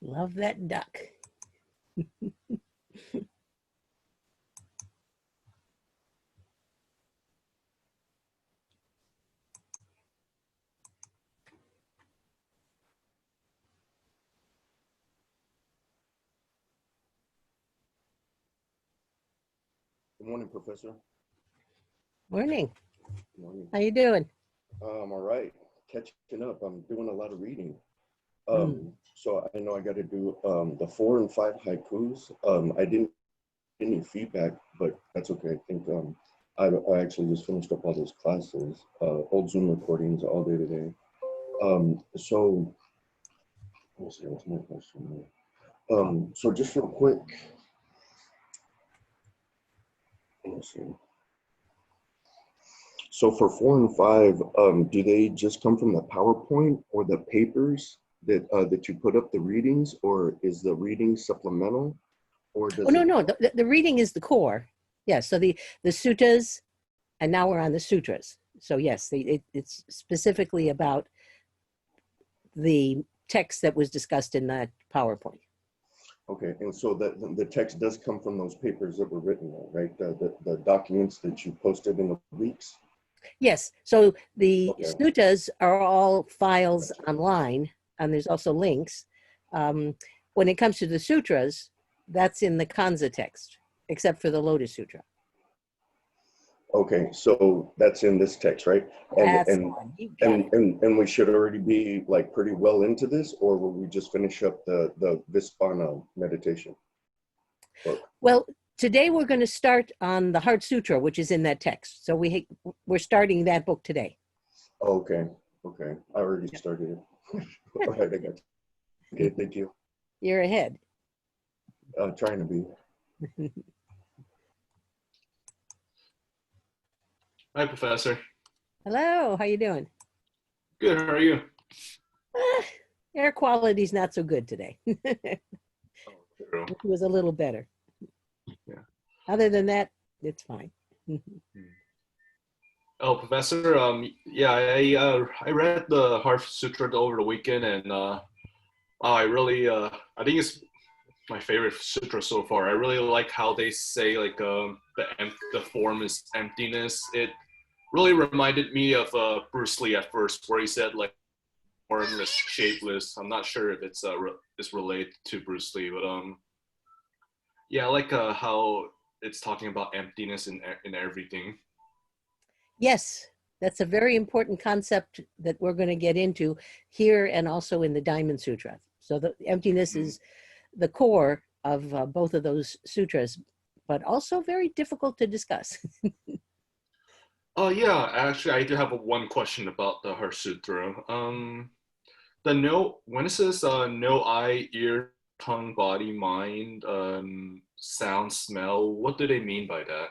Love that duck. Good morning, Professor. Morning. Good morning. How you doing? All right. Catching up. I'm doing a lot of reading. Mm. So I know I got to do the 4 and 5 haikus. I didn't get any feedback, but that's okay. I think I actually just finished up all those classes, old Zoom recordings all day today. So we'll see. What's my question? So just real quick, let's see. So for 4 and 5, do they just come from the PowerPoint or the papers that you put up the readings, or is the reading supplemental, or Oh, does no, it? no, the reading is the core. Yeah, so the suttas, and now we're on the sutras. So yes, it's specifically about the text that was discussed in that PowerPoint. Okay, and so the text does come from those papers that were written, right? The documents that you posted in the weeks. Yes, so the Okay, suttas are all files gotcha. online, and there's also links. When it comes to the sutras, that's in the Kanza text, except for the Lotus Sutra. Okay, so that's in this text, right? And That's the and one. You got and it. and we should already be like pretty well into this, or will we just finish up the Vispana meditation book? Well, today we're going to start on the Heart Sutra, which is in that text. So we're starting that book today. Okay, okay. I already Yep. started it. All right, I got you. Okay, thank you. You're ahead. Trying to be. Hi, Professor. Hello, how you doing? Good, how are you? Air quality's not so good today. It True. was a little better. Yeah. Other than that, it's fine. Oh, Professor, yeah, I read the Heart Sutra over the weekend, and I really, I think it's my favorite sutra so far. I really like how they say like the form is emptiness. It really reminded me of Bruce Lee at first, where he said like formless, shapeless. I'm not sure if it's related to Bruce Lee, but yeah, I like how it's talking about emptiness in everything. Yes, that's a very important concept that we're going to get into here and also in the Diamond Sutra. So the emptiness is the core of both of those sutras, but also very difficult to discuss. Oh yeah, actually, I do have one question about the Heart Sutra. The no when it says no eye, ear, tongue, body, mind, sound, smell, what do they mean by that?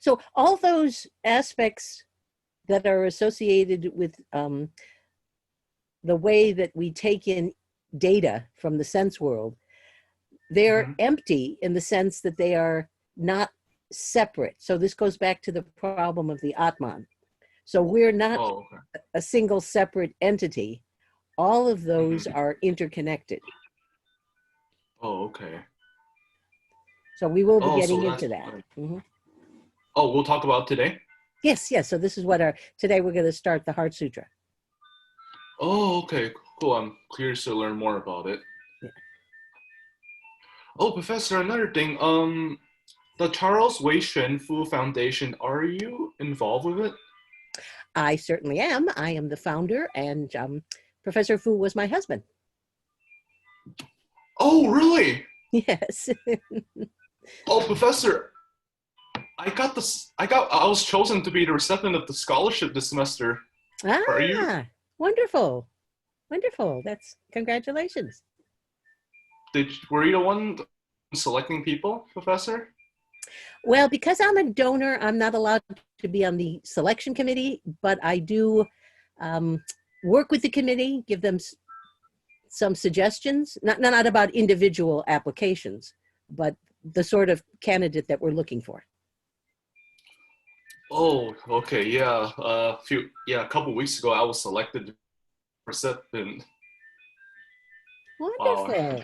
So all those aspects that are associated with the way that we take in data from the sense world, they're Mm-hmm. empty in the sense that they are not separate. So this goes back to the problem of the Atman. So we're not Oh, okay. a single separate entity. All of those Mm-hmm. are interconnected. Oh, okay. So we will be Oh, so getting that's into that. Mhm. oh, we'll talk about today. Yes, yes. So this is what today we're going to start the Heart Sutra. Oh, okay, cool. I'm curious to learn more about it. Yeah. Oh, Professor, another thing. The Charles Wei Shenfu Foundation. Are you involved with it? I certainly am. I am the founder, and Professor Fu was my husband. Oh, really? Yes. Oh, Professor, I was chosen to be the recipient of the scholarship this semester. Are you? Ah, wonderful. Wonderful. That's congratulations. Were you the one selecting people, Professor? Well, because I'm a donor, I'm not allowed to be on the selection committee, but I do work with the committee, give them some suggestions, not about individual applications, but the sort of candidate that we're looking for. Oh, okay, yeah. A couple weeks ago, I was selected recipient. Wow, Wonderful.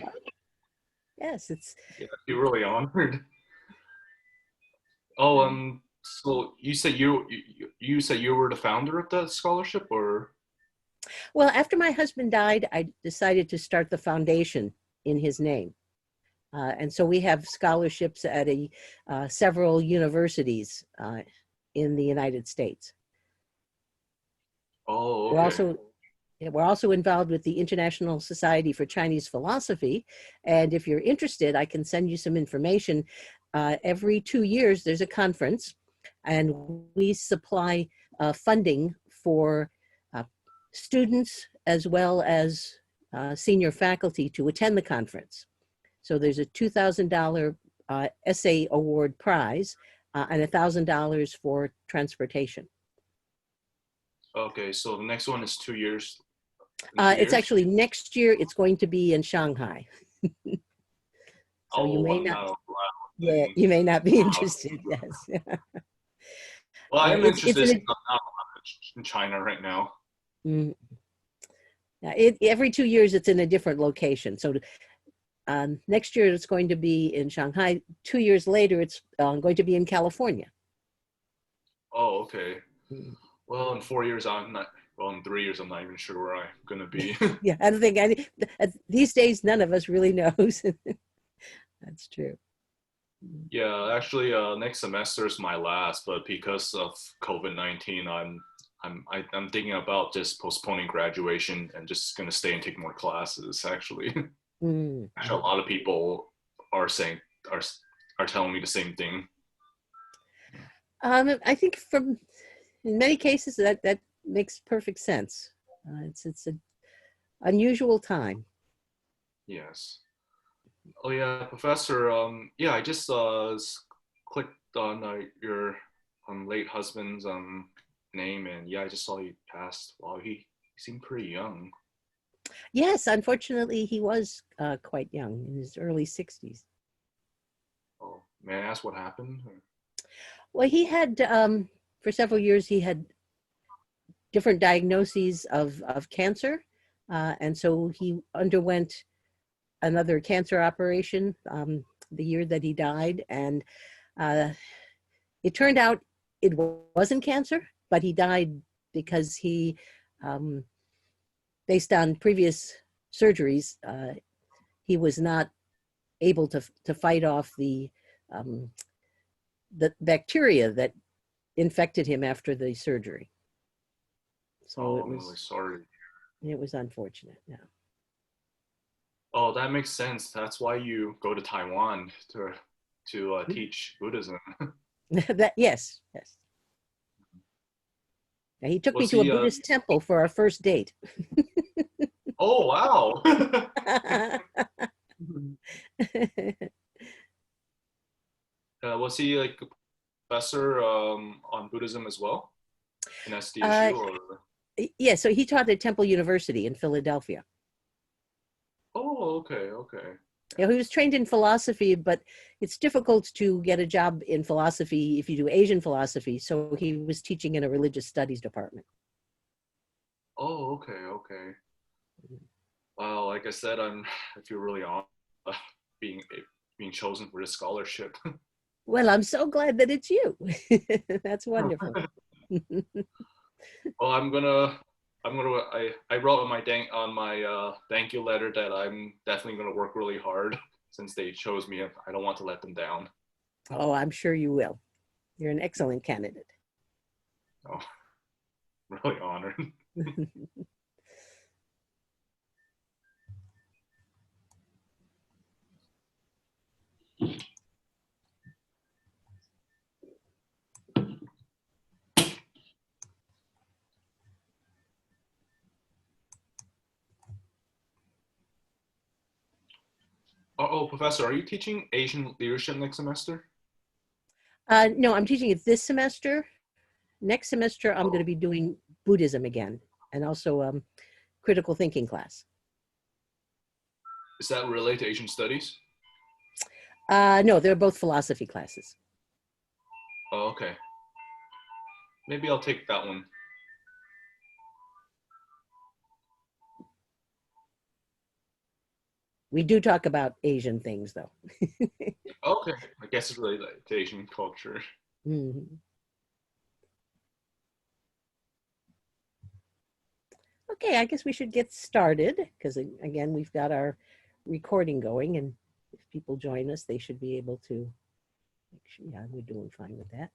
Yes, it's yeah, you're really honored. Oh, so you said you were the founder of the scholarship, or? well, after my husband died, I decided to start the foundation in his name. And so we have scholarships at several universities in the United States. Oh, We're okay. also yeah, we're also involved with the International Society for Chinese Philosophy. And if you're interested, I can send you some information. Every 2 years, there's a conference, and we supply funding for uh, students as well as senior faculty to attend the conference. So there's a $2,000 essay award prize and $1,000 for transportation. Okay, so the next one is 2 years. In two It's years? actually next year. It's going to be in Shanghai. So you Oh, may I'm not, not allowed. yeah, Then, you may not be wow. interested. Yes. Well, I'm It's interested in in China right now. mm, yeah, every 2 years it's in a different location. So next year it's going to be in Shanghai. 2 years later, it's going to be in California. Oh, okay. Mm. Well, in 4 years, I'm not. Well, in 3 years, I'm not even sure where I'm gonna be. Yeah, I don't think these days none of us really knows. That's true. Yeah, actually, next semester is my last, but because of COVID-19, I'm thinking about just postponing graduation and just gonna stay and take more classes. Actually, Mm. actually, a lot of people are saying are are telling me the same thing. I think from in many cases that makes perfect sense. It's an unusual time. Yes. Oh yeah, Professor. Yeah, I just clicked on your late husband's name, and yeah, I just saw he passed. Wow, he seemed pretty young. Yes, unfortunately, he was quite young, in his early 60s. Oh, may I ask what happened? Well, he had, for several years, he had different diagnoses of cancer. And so he underwent another cancer operation the year that he died. And uh, it turned out it wasn't cancer, but he died because um, based on previous surgeries, he was not able to fight off um, the bacteria that infected him after the surgery. So Oh, I'm really sorry. it was unfortunate. Yeah. Oh, that makes sense. That's why you go to Taiwan to teach Buddhism. That yes, yes. Yeah, he took me Was to a he? Buddhist temple for our first date. Oh, wow. Was he like a professor on Buddhism as well in uh, SDSU or? yeah, so he taught at Temple University in Philadelphia. Oh, okay, okay. You know, he was trained in philosophy, but it's difficult to get a job in philosophy if you do Asian philosophy. So he was teaching in a religious studies department. Oh, okay, okay. Well, like I said, I feel really honored being being chosen for this scholarship. Well, I'm so glad that it's you. That's wonderful. Well, I wrote on my thank you letter that I'm definitely gonna work really hard since they chose me. I don't want to let them down. Oh, I'm sure you will. You're an excellent candidate. Oh, really honored. Oh, Professor, are you teaching Asian leadership next semester? No, I'm teaching it this semester. Next semester, I'm going to Oh, be doing Buddhism again and also critical thinking class. is that related to Asian studies? No, they're both philosophy classes. Oh, okay. Maybe I'll take that one. We do talk about Asian things, though. Okay, I guess it's really like the Asian culture. Mhm. Okay, I guess we should get started because again, we've got our recording going, and if people join us, they should be able to. Yeah, we're doing fine with that.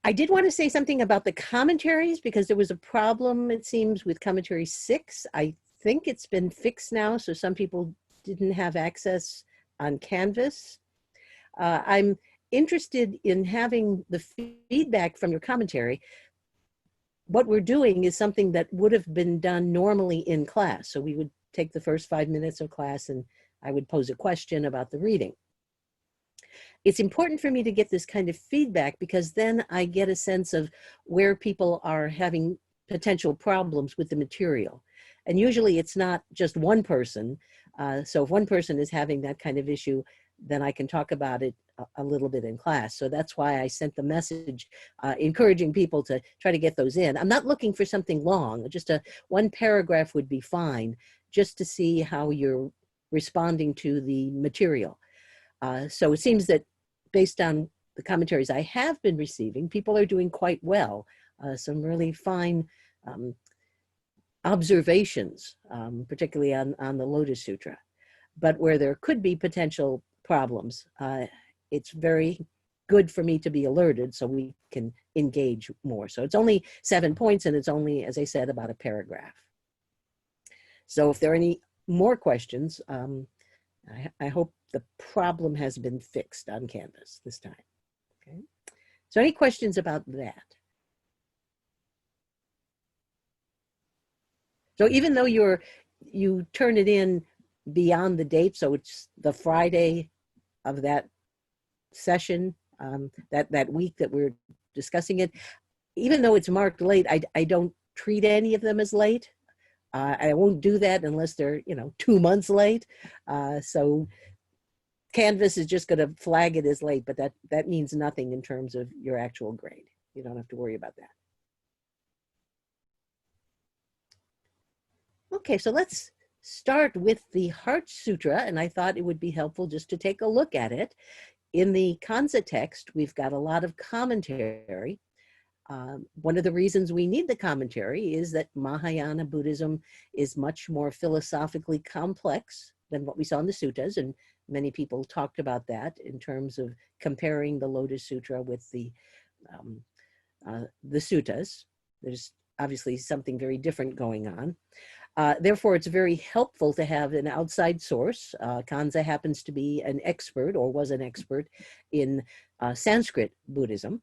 I did want to say something about the commentaries because there was a problem, it seems, with commentary 6. I think it's been fixed now, so some people didn't have access on Canvas. I'm interested in having the feedback from your commentary. What we're doing is something that would have been done normally in class. So we would take the first 5 minutes of class and I would pose a question about the reading. It's important for me to get this kind of feedback because then I get a sense of where people are having potential problems with the material. And usually it's not just one person. So if one person is having that kind of issue, then I can talk about it a little bit in class. So that's why I sent the message encouraging people to try to get those in. I'm not looking for something long, just one paragraph would be fine, just to see how you're responding to the material. So it seems that based on the commentaries I have been receiving, people are doing quite well. Some really fine observations, particularly on the Lotus Sutra. But where there could be potential problems, it's very good for me to be alerted so we can engage more. So it's only 7 points and it's only, as I said, about a paragraph. So if there are any more questions, I hope the problem has been fixed on Canvas this time. Okay. So any questions about that? So even though you turn it in beyond the date, so it's the Friday of that session, that week that we're discussing it, even though it's marked late, I don't treat any of them as late. I won't do that unless they're 2 months late. So Canvas is just going to flag it as late, but that means nothing in terms of your actual grade. You don't have to worry about that. Okay, so let's start with the Heart Sutra, and I thought it would be helpful just to take a look at it. In the Kanza text, we've got a lot of commentary. One of the reasons we need the commentary is that Mahayana Buddhism is much more philosophically complex than what we saw in the suttas, and many people talked about that in terms of comparing the Lotus Sutra with the suttas. There's obviously something very different going on. Therefore, it's very helpful to have an outside source. Kanza happens to be an expert or was an expert in Sanskrit Buddhism,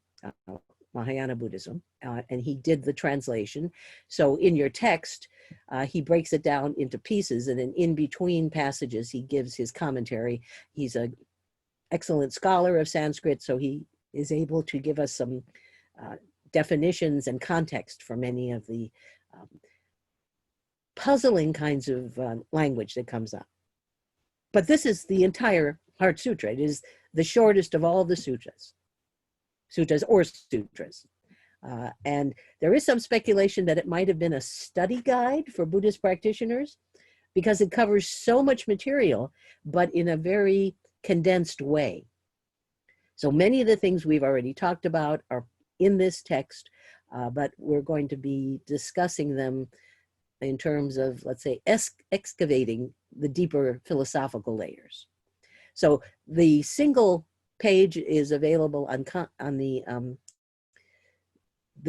Mahayana Buddhism, and he did the translation. So in your text, he breaks it down into pieces, and then in between passages, he gives his commentary. He's an excellent scholar of Sanskrit, so he is able to give us some definitions and context for many of the puzzling kinds of language that comes up. But this is the entire Heart Sutra. It is the shortest of all the sutras. And there is some speculation that it might have been a study guide for Buddhist practitioners because it covers so much material, but in a very condensed way. So many of the things we've already talked about are in this text, but we're going to be discussing them in terms of, let's say, excavating the deeper philosophical layers. So the single page is available on the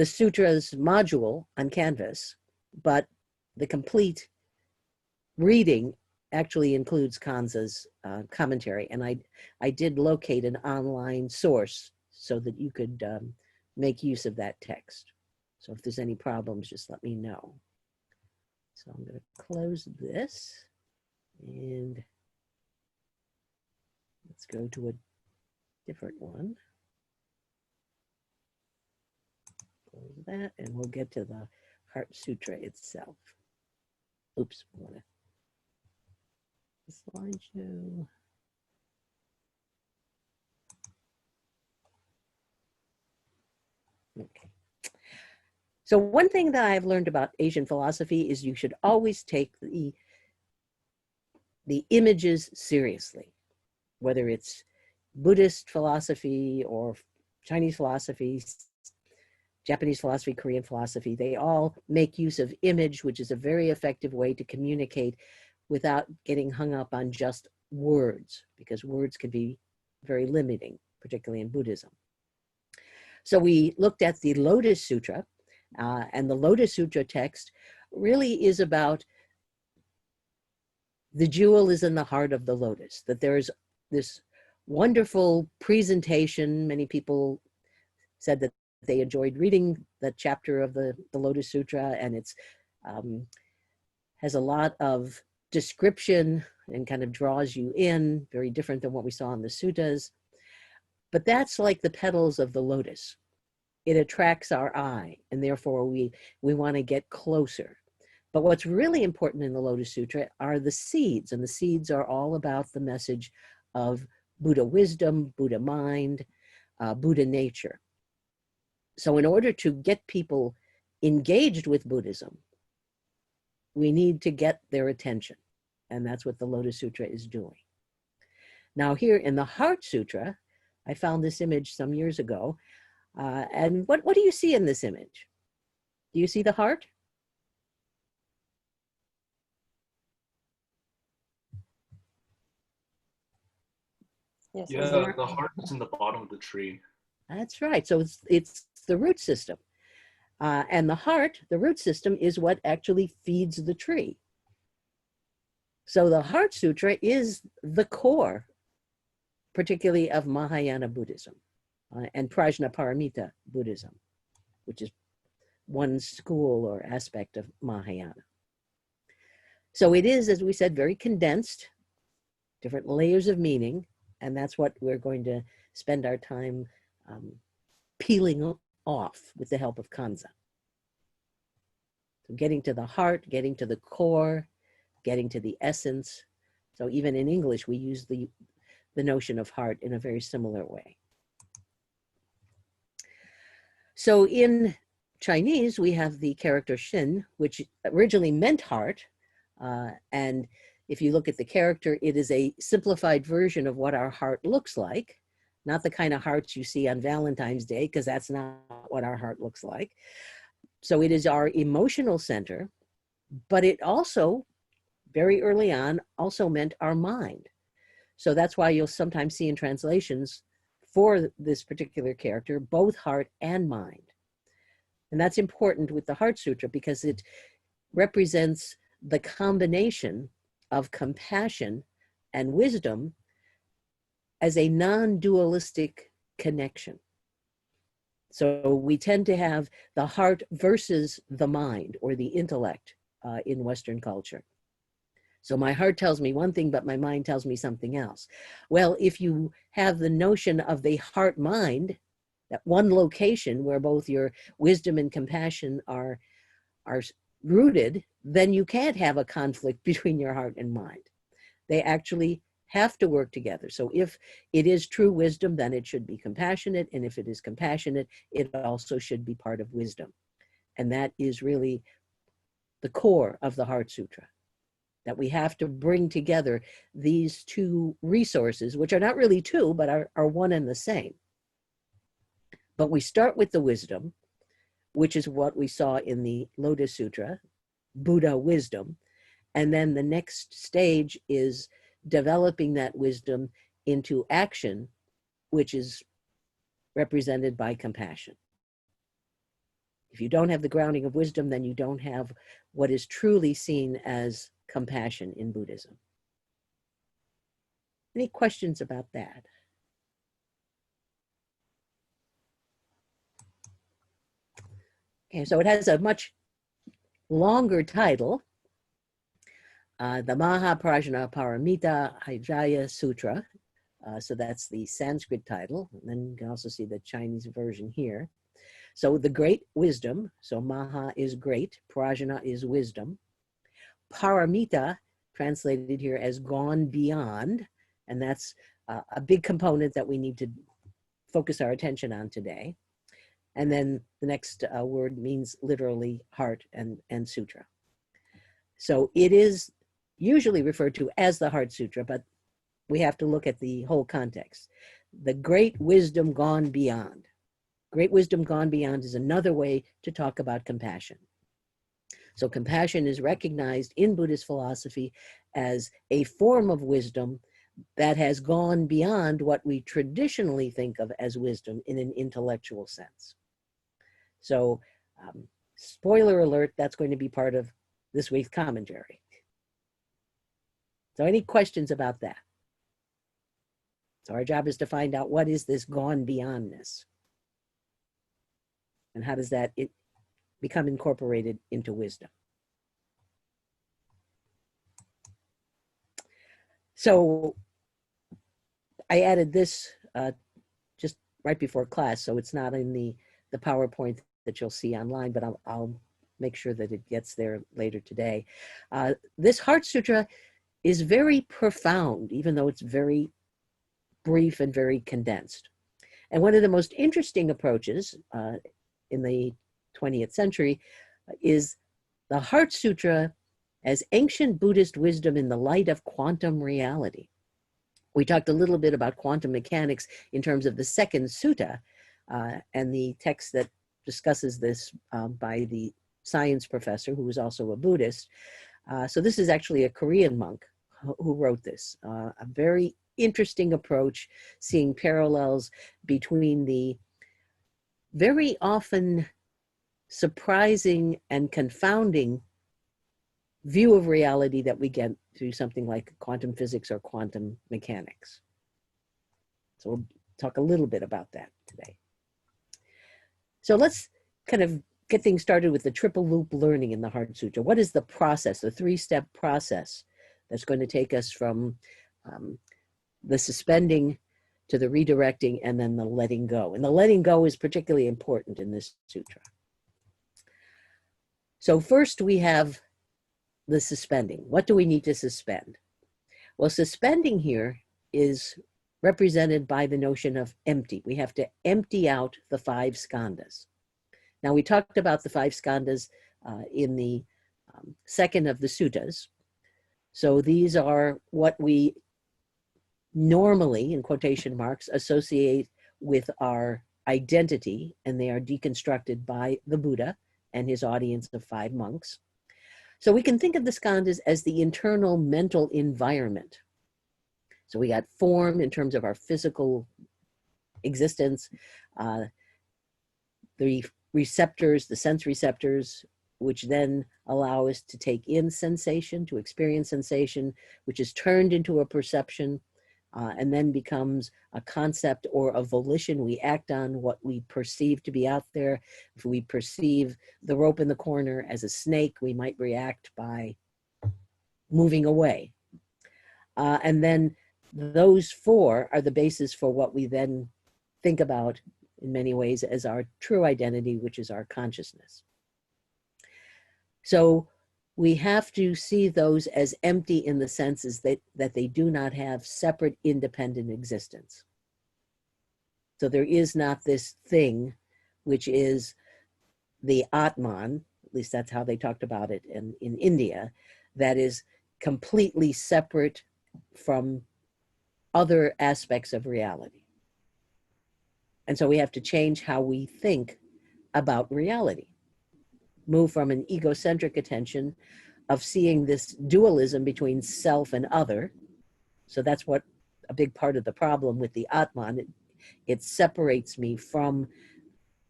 sutras module on Canvas, but the complete reading actually includes Kanza's commentary. And I did locate an online source so that you could make use of that text. So if there's any problems, just let me know. So I'm going to close this and let's go to a different one. Close that and we'll get to the Heart Sutra itself. Oops, I want to slideshow. Okay. So one thing that I've learned about Asian philosophy is you should always take the the images seriously, whether it's Buddhist philosophy or Chinese philosophy, Japanese philosophy, Korean philosophy. They all make use of image, which is a very effective way to communicate without getting hung up on just words, because words can be very limiting, particularly in Buddhism. So we looked at the Lotus Sutra, and the Lotus Sutra text really is about the jewel is in the heart of the lotus, that there's this wonderful presentation. Many people said that they enjoyed reading that chapter of the Lotus Sutra, and it's has a lot of description and kind of draws you in, very different than what we saw in the suttas. But that's like the petals of the lotus. It attracts our eye, and therefore we want to get closer. But what's really important in the Lotus Sutra are the seeds, and the seeds are all about the message of Buddha wisdom, Buddha mind, Buddha nature. So in order to get people engaged with Buddhism, we need to get their attention. And that's what the Lotus Sutra is doing. Now here in the Heart Sutra, I found this image some years ago. And what do you see in this image? Do you see the heart? Yes, Yeah, the heart is in the bottom of the tree. That's right. So it's the root system. And the heart, the root system, is what actually feeds the tree. So the Heart Sutra is the core, particularly of Mahayana Buddhism and Prajnaparamita Buddhism, which is one school or aspect of Mahayana. So it is, as we said, very condensed, different layers of meaning, and that's what we're going to spend our time peeling off with the help of Kanza. So getting to the heart, getting to the core, getting to the essence. So even in English, we use the notion of heart in a very similar way. So in Chinese, we have the character Shen, which originally meant heart. And if you look at the character, it is a simplified version of what our heart looks like. Not the kind of hearts you see on Valentine's Day, because that's not what our heart looks like. So it is our emotional center, but it also, very early on, also meant our mind. So that's why you'll sometimes see in translations for this particular character, both heart and mind. And that's important with the Heart Sutra because it represents the combination of compassion and wisdom as a non-dualistic connection. So we tend to have the heart versus the mind or the intellect in Western culture. So my heart tells me one thing, but my mind tells me something else. Well, if you have the notion of the heart-mind, that one location where both your wisdom and compassion are rooted, then you can't have a conflict between your heart and mind. They actually have to work together. So if it is true wisdom, then it should be compassionate. And if it is compassionate, it also should be part of wisdom. And that is really the core of the Heart Sutra, that we have to bring together these two resources, which are not really two, but are one and the same. But we start with the wisdom, which is what we saw in the Lotus Sutra, Buddha wisdom. And then the next stage is developing that wisdom into action, which is represented by compassion. If you don't have the grounding of wisdom, then you don't have what is truly seen as compassion in Buddhism. Any questions about that? Okay, so it has a much longer title, the Mahaprajnaparamita Hijaya Sutra. So that's the Sanskrit title. And then you can also see the Chinese version here. So the great wisdom, so Maha is great, Prajna is wisdom. Paramita, translated here as gone beyond, and that's a big component that we need to focus our attention on today. And then the next word means literally heart and sutra. So it is usually referred to as the Heart Sutra, but we have to look at the whole context. The great wisdom gone beyond. Great wisdom gone beyond is another way to talk about compassion. So compassion is recognized in Buddhist philosophy as a form of wisdom that has gone beyond what we traditionally think of as wisdom in an intellectual sense. So, spoiler alert, that's going to be part of this week's commentary. So any questions about that? So our job is to find out, what is this gone beyondness? And how does that become incorporated into wisdom? So I added this just right before class, so it's not in the PowerPoint that you'll see online, but I'll make sure that it gets there later today. This Heart Sutra is very profound, even though it's very brief and very condensed. And one of the most interesting approaches in the 20th century is the Heart Sutra as ancient Buddhist wisdom in the light of quantum reality. We talked a little bit about quantum mechanics in terms of the second sutta, and the text that discusses this by the science professor, who was also a Buddhist. So this is actually a Korean monk who wrote this. A very interesting approach, seeing parallels between the very often surprising and confounding view of reality that we get through something like quantum physics or quantum mechanics. So we'll talk a little bit about that today. So let's kind of get things started with the triple loop learning in the Heart Sutra. What is the process, the three-step process that's going to take us from the suspending to the redirecting and then the letting go? And the letting go is particularly important in this sutra. So first we have the suspending. What do we need to suspend? Well, suspending here is represented by the notion of empty. We have to empty out the 5 skandhas. Now, we talked about the 5 skandhas in the second of the suttas. So these are what we normally, in quotation marks, associate with our identity, and they are deconstructed by the Buddha and his audience of 5 monks. So we can think of the skandhas as the internal mental environment. So we got form in terms of our physical existence, the receptors, the sense receptors, which then allow us to take in sensation, to experience sensation, which is turned into a perception, and then becomes a concept or a volition. We act on what we perceive to be out there. If we perceive the rope in the corner as a snake, we might react by moving away. And then those 4 are the basis for what we then think about in many ways as our true identity, which is our consciousness. So we have to see those as empty in the senses that they do not have separate independent existence. So there is not this thing which is the Atman, at least that's how they talked about it in India, that is completely separate from other aspects of reality. And so we have to change how we think about reality. Move from an egocentric attention of seeing this dualism between self and other. So that's what a big part of the problem with the Atman, it separates me from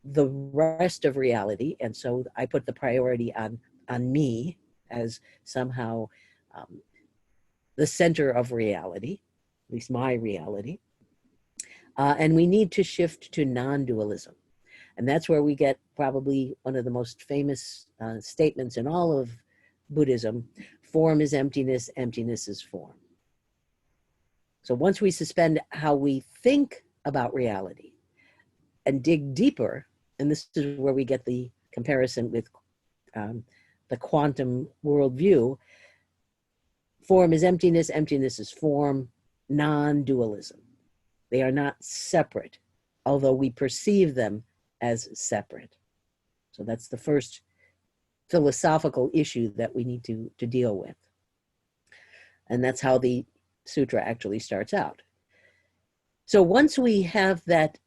the rest of reality. And so I put the priority on me as somehow the center of reality, at least my reality. And we need to shift to non-dualism. And that's where we get probably one of the most famous statements in all of Buddhism: form is emptiness, emptiness is form. So once we suspend how we think about reality and dig deeper, and this is where we get the comparison with the quantum worldview, form is emptiness, emptiness is form, non-dualism. They are not separate, although we perceive them as separate. So that's the first philosophical issue that we need to deal with. And that's how the sutra actually starts out. So once we have that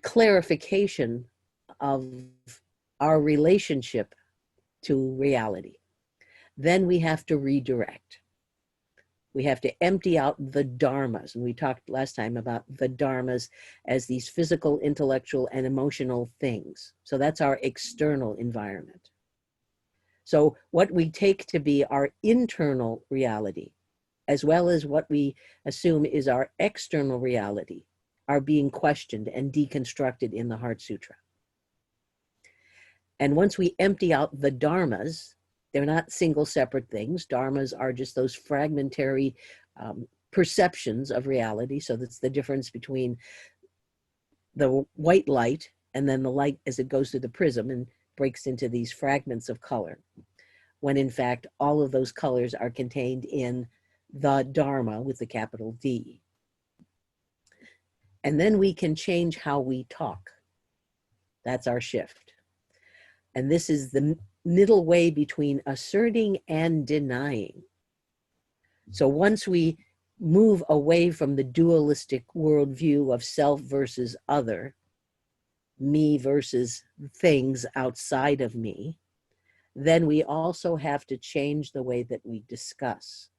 clarification of our relationship to reality, then we have to redirect. We have to empty out the dharmas. And we talked last time about the dharmas as these physical, intellectual, and emotional things. So that's our external environment. So what we take to be our internal reality, as well as what we assume is our external reality, are being questioned and deconstructed in the Heart Sutra. And once we empty out the dharmas, they're not single separate things. Dharmas are just those fragmentary perceptions of reality. So that's the difference between the white light and then the light as it goes through the prism and breaks into these fragments of color, when in fact all of those colors are contained in the Dharma with the capital D. And then we can change how we talk. That's our shift. And this is the middle way between asserting and denying. So once we move away from the dualistic worldview of self versus other, me versus things outside of me, then we also have to change the way that we discuss.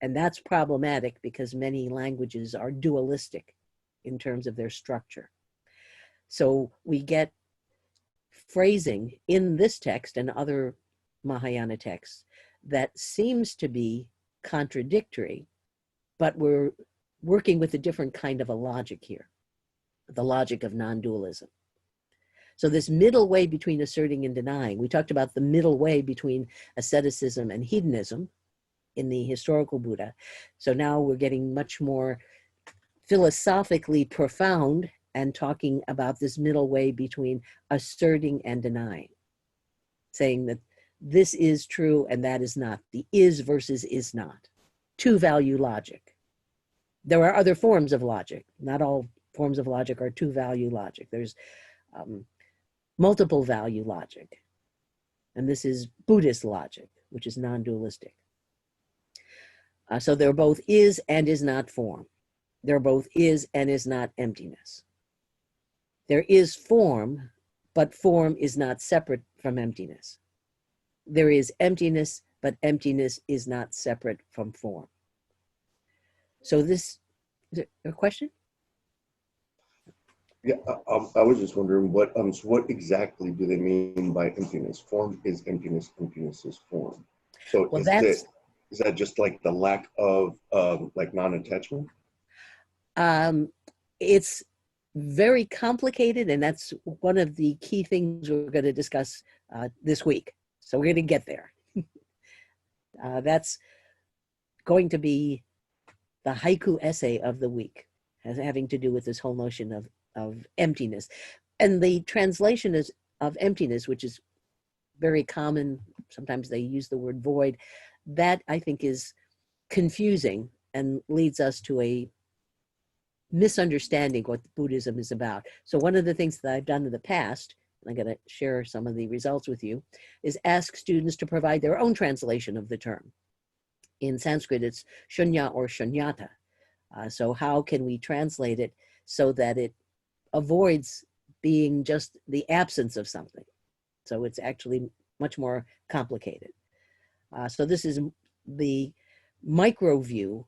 And that's problematic because many languages are dualistic in terms of their structure. So we get phrasing in this text and other Mahayana texts that seems to be contradictory, but we're working with a different kind of a logic here, the logic of non-dualism. So this middle way between asserting and denying, we talked about the middle way between asceticism and hedonism in the historical Buddha. So now we're getting much more philosophically profound and talking about this middle way between asserting and denying, saying that this is true and that is not, the is versus is not, two-value logic. There are other forms of logic. Not all forms of logic are two-value logic. There's multiple value logic. And this is Buddhist logic, which is non-dualistic. So they're both is and is not form. They're both is and is not emptiness. There is form, but form is not separate from emptiness. There is emptiness, but emptiness is not separate from form. So this, is there a question? Yeah, I was just wondering so what exactly do they mean by emptiness? Form is emptiness, emptiness is form. So Well, is that just like the lack of like non-attachment? It's very complicated, and that's one of the key things we're going to discuss this week. So we're going to get there. That's going to be the haiku essay of the week, having to do with this whole notion of emptiness. And the translation is of emptiness, which is very common. Sometimes they use the word void. That, I think, is confusing and leads us to a misunderstanding what Buddhism is about. So one of the things that I've done in the past, and I'm going to share some of the results with you, is ask students to provide their own translation of the term. In Sanskrit, it's shunya or shunyata. So how can we translate it so that it avoids being just the absence of something? So it's actually much more complicated. So this is the micro view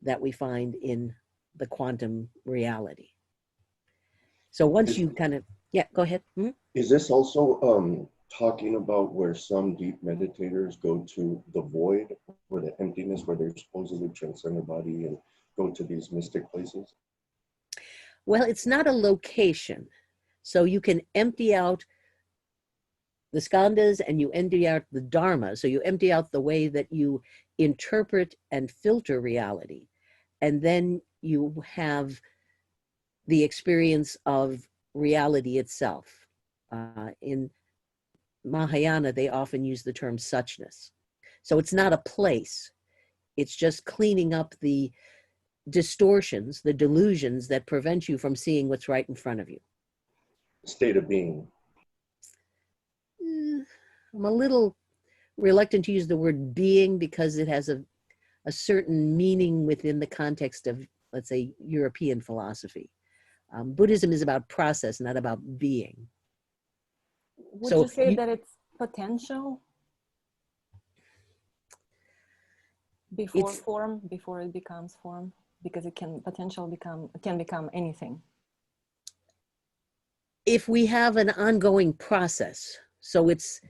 that we find in the quantum reality. So once you kind of, yeah, go ahead. Is this also talking about where some deep meditators go to the void or the emptiness where they supposedly transcend their body and go to these mystic places? Well, it's not a location. So you can empty out the skandhas and you empty out the dharma. So you empty out the way that you interpret and filter reality. And then you have the experience of reality itself. In Mahayana, they often use the term suchness. So it's not a place. It's just cleaning up the distortions, the delusions that prevent you from seeing what's right in front of you. State of being. I'm a little reluctant to use the word being because it has a a certain meaning within the context of, let's say, European philosophy. Buddhism is about process, not about being. Would So you say you- that it's potential before It's- form, before it becomes form? Because it can become anything. If we have an ongoing process, so it's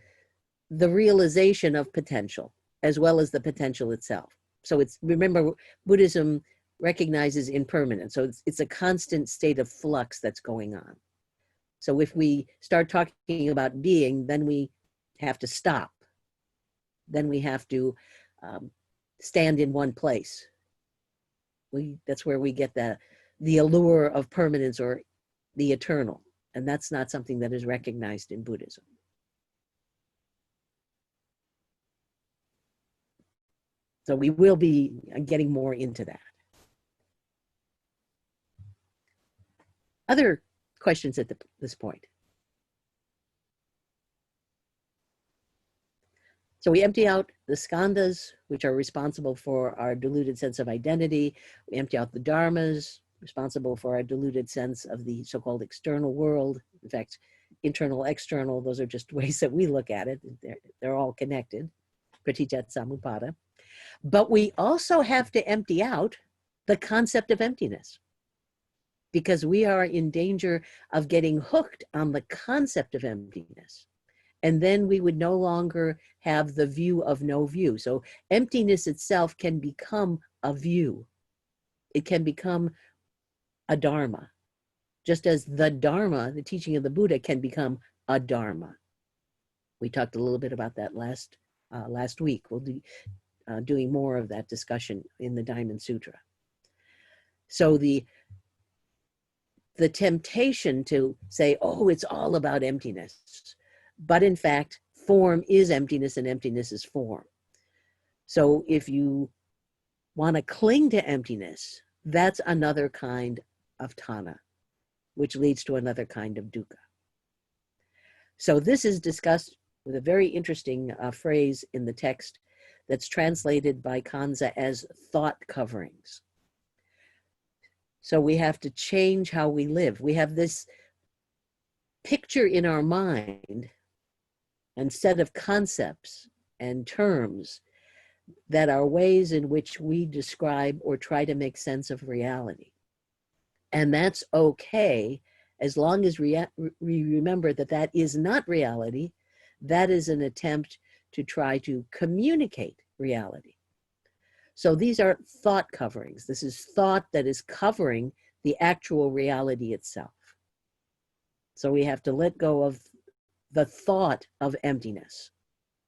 the realization of potential as well as the potential itself. So it's, remember, Buddhism recognizes impermanence. So it's a constant state of flux that's going on. So if we start talking about being, then we have to stop. Then we have to stand in one place. That's where we get the allure of permanence or the eternal. And that's not something that is recognized in Buddhism. So we will be getting more into that. Other questions at this point? So we empty out the skandhas, which are responsible for our diluted sense of identity. We empty out the dharmas, responsible for our diluted sense of the so-called external world. In fact, internal, external, those are just ways that we look at it. They're all connected, praticca samuppada. But we also have to empty out the concept of emptiness, because we are in danger of getting hooked on the concept of emptiness. And then we would no longer have the view of no view. So emptiness itself can become a view. It can become a dharma, just as the dharma, the teaching of the Buddha, can become a dharma. We talked a little bit about that last week. We'll be doing more of that discussion in the Diamond Sutra. So the temptation to say, oh, it's all about emptiness. But in fact, form is emptiness and emptiness is form. So if you want to cling to emptiness, that's another kind of tanha, which leads to another kind of dukkha. So this is discussed with a very interesting phrase in the text that's translated by Kanza as thought coverings. So we have to change how we live. We have this picture in our mind and set of concepts and terms that are ways in which we describe or try to make sense of reality. And that's okay, as long as we remember that that is not reality. That is an attempt to try to communicate reality. So these are thought coverings. This is thought that is covering the actual reality itself. So we have to let go of the thought of emptiness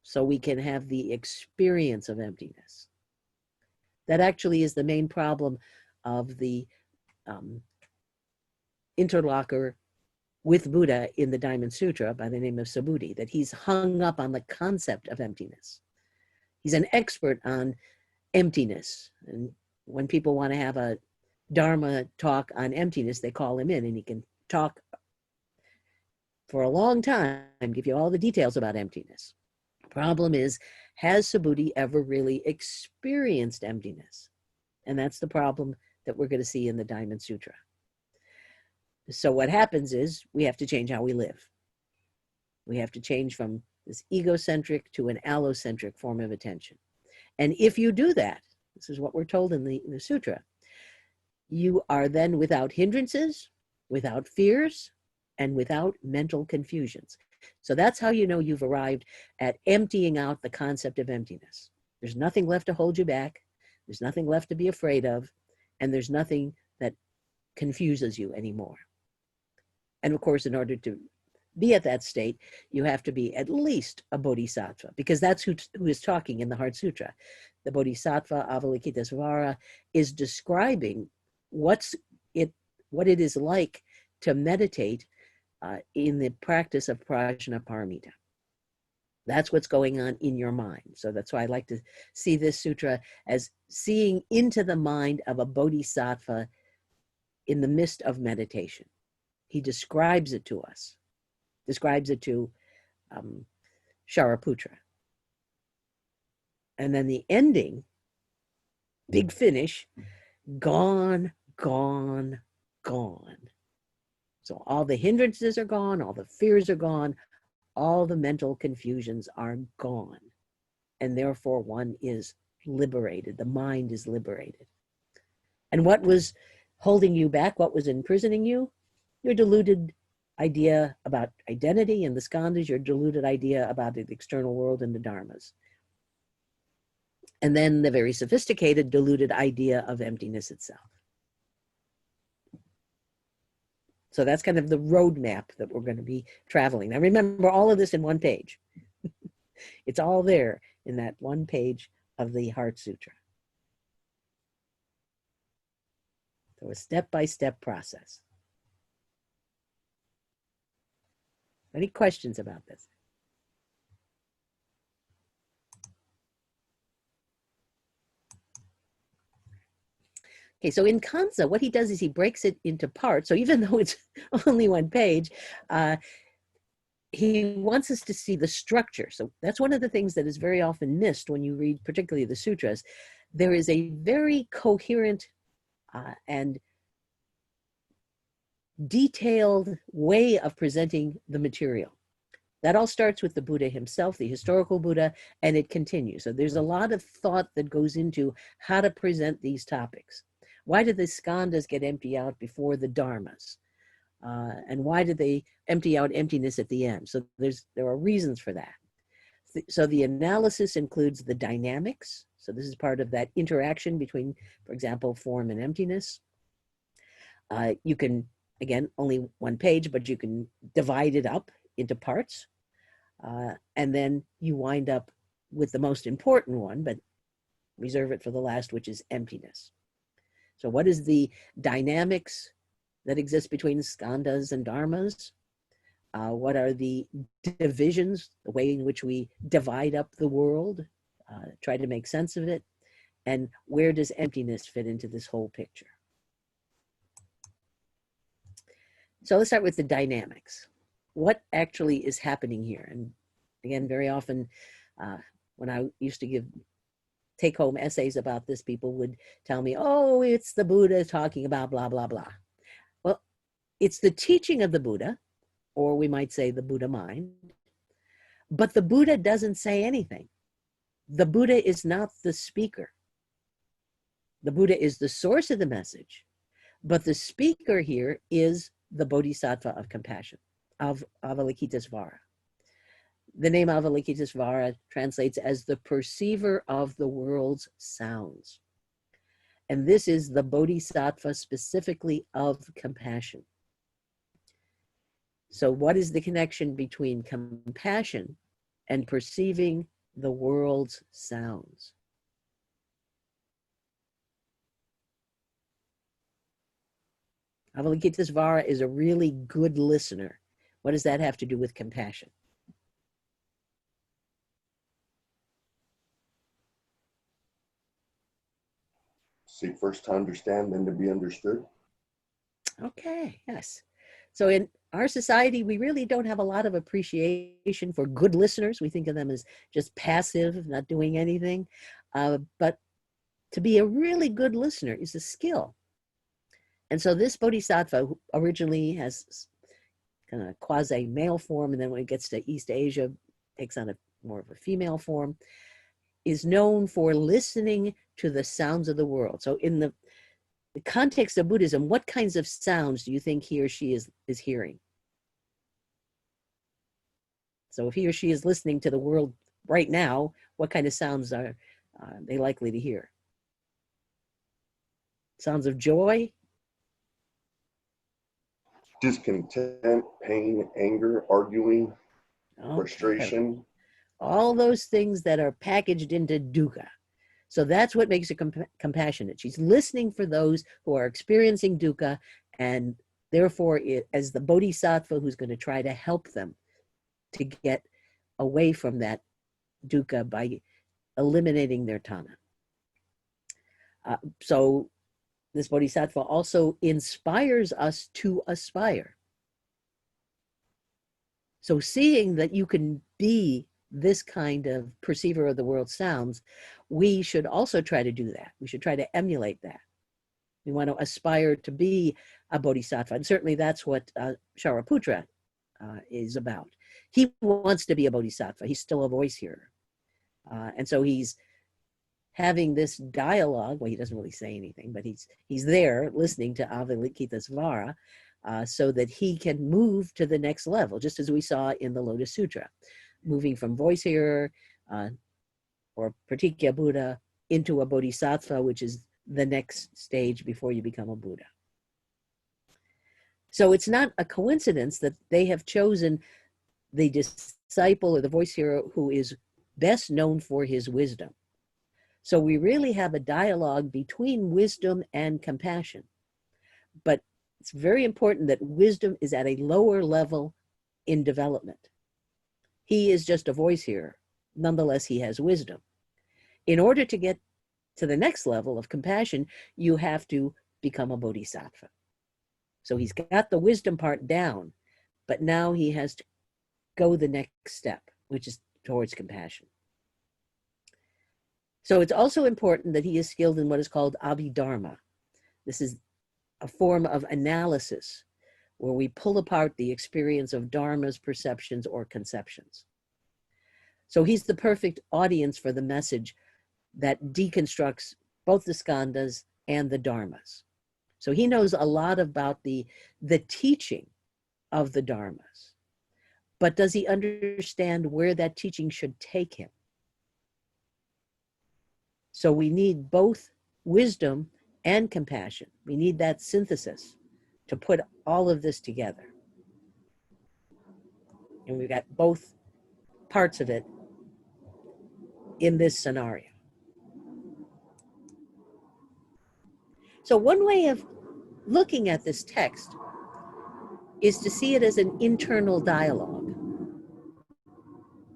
so we can have the experience of emptiness. That actually is the main problem of the interlocutor with Buddha in the Diamond Sutra by the name of Subhuti, that he's hung up on the concept of emptiness. He's an expert on emptiness. And when people want to have a Dharma talk on emptiness, they call him in and he can talk for a long time, give you all the details about emptiness. Problem is, has Subhuti ever really experienced emptiness? And that's the problem that we're going to see in the Diamond Sutra. So what happens is we have to change how we live. We have to change from this egocentric to an allocentric form of attention. And if you do that, this is what we're told in the sutra, you are then without hindrances, without fears, and without mental confusions. So that's how you know you've arrived at emptying out the concept of emptiness. There's nothing left to hold you back. There's nothing left to be afraid of. And there's nothing that confuses you anymore. And of course, in order to be at that state, you have to be at least a bodhisattva, because that's who is talking in the Heart Sutra. The Bodhisattva Avalokitesvara is describing what it is like to meditate in the practice of Prajnaparamita. That's what's going on in your mind. So that's why I like to see this sutra as seeing into the mind of a bodhisattva in the midst of meditation. He describes it to us, describes it to Shariputra. And then the ending big finish, gone, gone, gone. So all the hindrances are gone, all the fears are gone, all the mental confusions are gone. And therefore one is liberated. The mind is liberated. And what was holding you back? What was imprisoning you? Your deluded idea about identity and the skandhas, your deluded idea about the external world and the dharmas. And then the very sophisticated, deluded idea of emptiness itself. So that's kind of the roadmap that we're going to be traveling. Now remember, all of this in one page. It's all there in that one page of the Heart Sutra. So a step-by-step process. Any questions about this? Okay, so in Kanza, what he does is he breaks it into parts. So even though it's only one page, he wants us to see the structure. So that's one of the things that is very often missed when you read particularly the sutras. There is a very coherent and detailed way of presenting the material. That all starts with the Buddha himself, the historical Buddha, and it continues. So there's a lot of thought that goes into how to present these topics. Why did the skandhas get empty out before the dharmas? And why did they empty out emptiness at the end? So there are reasons for that. So the analysis includes the dynamics. So this is part of that interaction between, for example, form and emptiness. You can, again, only one page, but you can divide it up into parts. And then you wind up with the most important one, but reserve it for the last, which is emptiness. So what is the dynamics that exist between skandhas and dharmas? What are the divisions, the way in which we divide up the world, try to make sense of it? And where does emptiness fit into this whole picture? So let's start with the dynamics. What actually is happening here? And again, very often when I used to give take-home essays about this, people would tell me, oh, it's the Buddha talking about blah, blah, blah. Well, it's the teaching of the Buddha, or we might say the Buddha mind, but the Buddha doesn't say anything. The Buddha is not the speaker. The Buddha is the source of the message, but the speaker here is the Bodhisattva of compassion, of Avalokitesvara. The name Avalokitesvara translates as the perceiver of the world's sounds. And this is the Bodhisattva specifically of compassion. So what is the connection between compassion and perceiving the world's sounds? Avalokitesvara is a really good listener. What does that have to do with compassion? Seek first to understand, then to be understood. Okay, yes. So in our society, we really don't have a lot of appreciation for good listeners. We think of them as just passive, not doing anything. But to be a really good listener is a skill. And so this bodhisattva, who originally has kind of quasi-male form, and then when it gets to East Asia, takes on more of a female form, is known for listening to the sounds of the world. So in the context of Buddhism, what kinds of sounds do you think he or she is hearing? So if he or she is listening to the world right now, what kind of sounds are they likely to hear? Sounds of joy? Discontent, pain, anger, arguing, Okay. frustration. All those things that are packaged into dukkha. So that's what makes her compassionate. She's listening for those who are experiencing dukkha, and therefore, as the bodhisattva who's going to try to help them to get away from that dukkha by eliminating their tanha. So this bodhisattva also inspires us to aspire. So seeing that you can be this kind of perceiver of the world sounds, we should also try to do that. We should try to emulate that. We want to aspire to be a bodhisattva. And certainly that's what Shariputra is about. He wants to be a bodhisattva. He's still a voice hearer. And so he's having this dialogue. Well, he doesn't really say anything, but he's there listening to Avalokitesvara so that he can move to the next level, just as we saw in the Lotus Sutra, moving from voice hearer or Pratikya Buddha into a bodhisattva, which is the next stage before you become a Buddha. So it's not a coincidence that they have chosen the disciple or the voice hearer who is best known for his wisdom. So we really have a dialogue between wisdom and compassion. But it's very important that wisdom is at a lower level in development. He is just a voice hearer. Nonetheless, he has wisdom. In order to get to the next level of compassion, you have to become a bodhisattva. So he's got the wisdom part down, but now he has to go the next step, which is towards compassion. So it's also important that he is skilled in what is called abhidharma. This is a form of analysis where we pull apart the experience of dharmas, perceptions, or conceptions. So he's the perfect audience for the message that deconstructs both the skandhas and the dharmas. So he knows a lot about the teaching of the dharmas, but does he understand where that teaching should take him? So we need both wisdom and compassion. We need that synthesis to put all of this together. And we've got both parts of it in this scenario. So one way of looking at this text is to see it as an internal dialogue.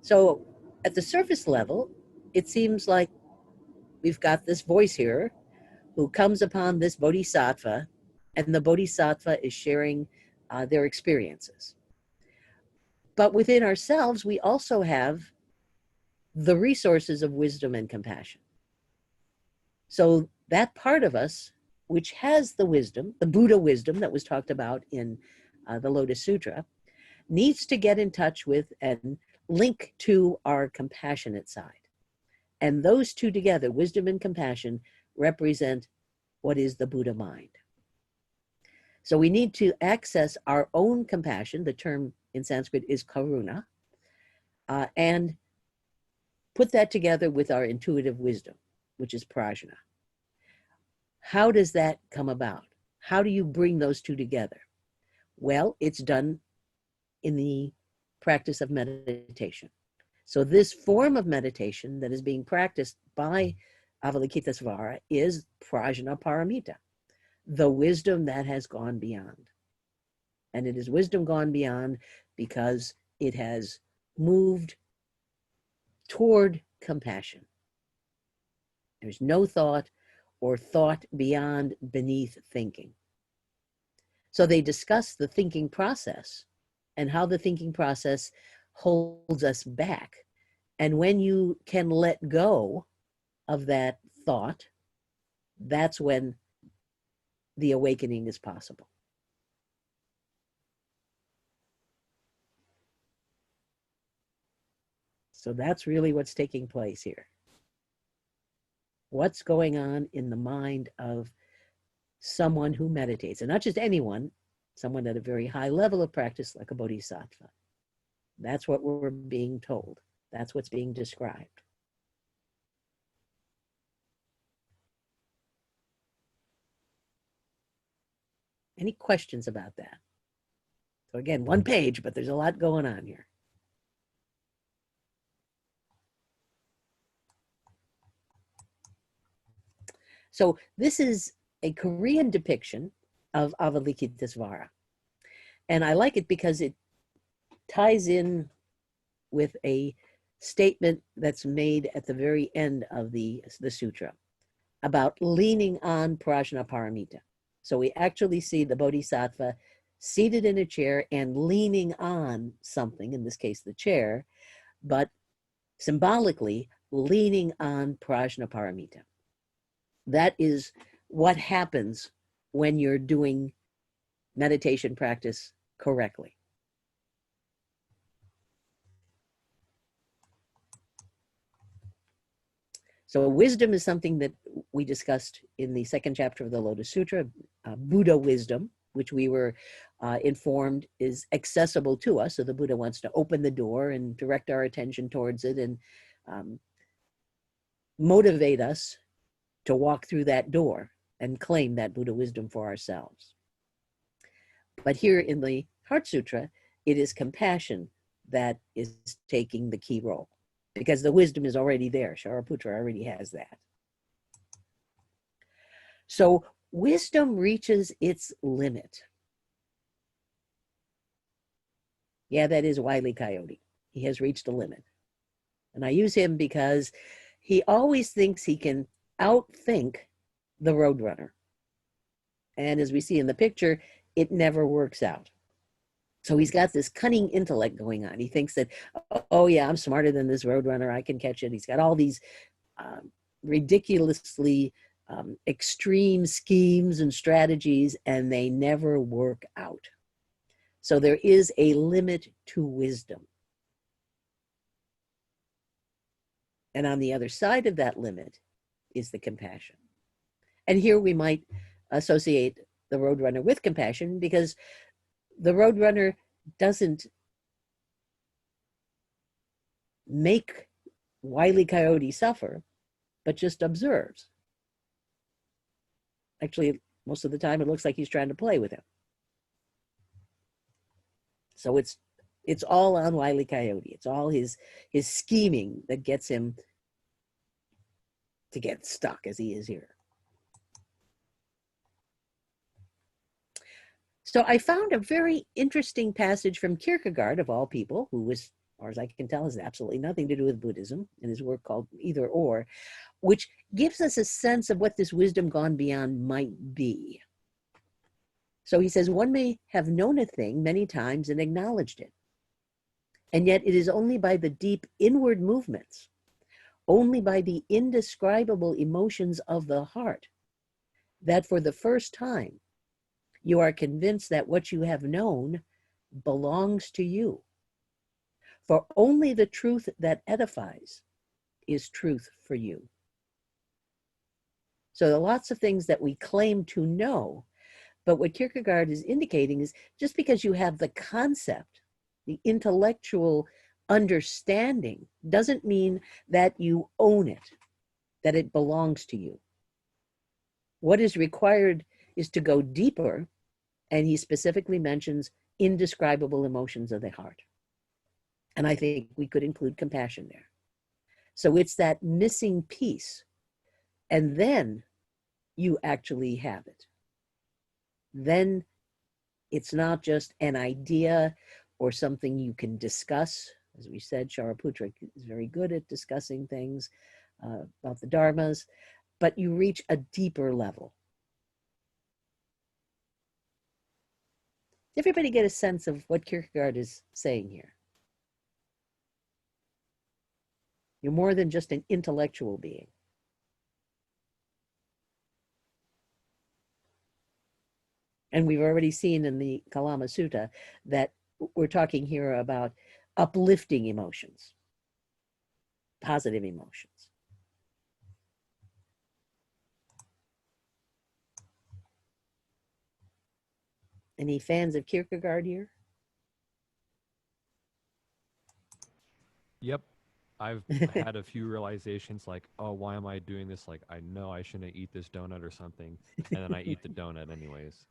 So at the surface level, it seems like we've got this voice hearer who comes upon this bodhisattva, and the bodhisattva is sharing their experiences. But within ourselves, we also have the resources of wisdom and compassion. So that part of us, which has the wisdom, the Buddha wisdom that was talked about in the Lotus Sutra, needs to get in touch with and link to our compassionate side. And those two together, wisdom and compassion, represent what is the Buddha mind. So we need to access our own compassion. The term in Sanskrit is karuna, and put that together with our intuitive wisdom, which is prajna. How does that come about? How do you bring those two together? Well, it's done in the practice of meditation. So this form of meditation that is being practiced by Avalokitesvara is prajna paramita, the wisdom that has gone beyond. And it is wisdom gone beyond because it has moved toward compassion. There's no thought or thought beyond beneath thinking. So they discuss the thinking process and how the thinking process holds us back. And when you can let go of that thought, that's when the awakening is possible. So that's really what's taking place here. What's going on in the mind of someone who meditates, and not just anyone, someone at a very high level of practice like a bodhisattva. That's what we're being told. That's what's being described. Any questions about that? So again, one page, but there's a lot going on here. So this is a Korean depiction of Avalokitesvara. And I like it because it ties in with a statement that's made at the very end of the sutra about leaning on prajna paramita. So we actually see the bodhisattva seated in a chair and leaning on something, in this case the chair, but symbolically leaning on Prajnaparamita. That is what happens when you're doing meditation practice correctly. So wisdom is something that we discussed in the second chapter of the Lotus Sutra, Buddha wisdom, which we were informed is accessible to us. So the Buddha wants to open the door and direct our attention towards it and motivate us to walk through that door and claim that Buddha wisdom for ourselves. But here in the Heart Sutra, it is compassion that is taking the key role, because the wisdom is already there. Shariputra already has that. So wisdom reaches its limit. Yeah, that is Wile E. Coyote. He has reached a limit. And I use him because he always thinks he can outthink the Roadrunner. And as we see in the picture, it never works out. So he's got this cunning intellect going on. He thinks that, oh yeah, I'm smarter than this Roadrunner. I can catch it. He's got all these ridiculously extreme schemes and strategies, and they never work out. So there is a limit to wisdom. And on the other side of that limit is the compassion. And here we might associate the Roadrunner with compassion, because the Roadrunner doesn't make Wile E. Coyote suffer, but just observes. Actually, most of the time it looks like he's trying to play with him. So it's all on Wile E. Coyote. It's all his scheming that gets him to get stuck as he is here. So I found a very interesting passage from Kierkegaard, of all people, who was, as far as I can tell, has absolutely nothing to do with Buddhism, in his work called Either Or, which gives us a sense of what this wisdom gone beyond might be. So he says, one may have known a thing many times and acknowledged it, and yet it is only by the deep inward movements, only by the indescribable emotions of the heart, that for the first time you are convinced that what you have known belongs to you. For only the truth that edifies is truth for you. So there are lots of things that we claim to know, but what Kierkegaard is indicating is just because you have the concept, the intellectual understanding, doesn't mean that you own it, that it belongs to you. What is required is to go deeper, and he specifically mentions indescribable emotions of the heart. And I think we could include compassion there. So it's that missing piece, and then you actually have it. Then it's not just an idea or something you can discuss. As we said, Shariputra is very good at discussing things about the dharmas, but you reach a deeper level. Everybody get a sense of what Kierkegaard is saying here. You're more than just an intellectual being. And we've already seen in the Kalama Sutta that we're talking here about uplifting emotions, positive emotions. Any fans of Kierkegaard here? Yep. I've had a few realizations like, oh, why am I doing this? Like, I know I shouldn't eat this donut or something. And then I eat the donut anyways.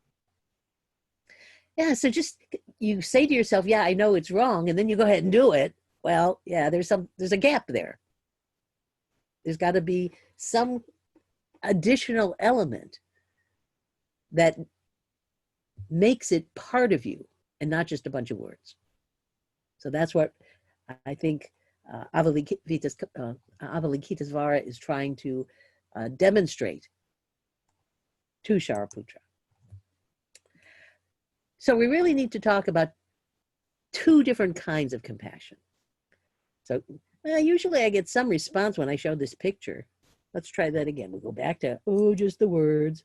Yeah, so just you say to yourself, yeah, I know it's wrong, and then you go ahead and do it. Well, yeah, there's a gap there. There's got to be some additional element that makes it part of you and not just a bunch of words. So that's what I think Avalokitesvara is trying to demonstrate to Shariputra. So we really need to talk about two different kinds of compassion. So Usually I get some response when I show this picture. Let's try that again. We'll go back to, oh, just the words.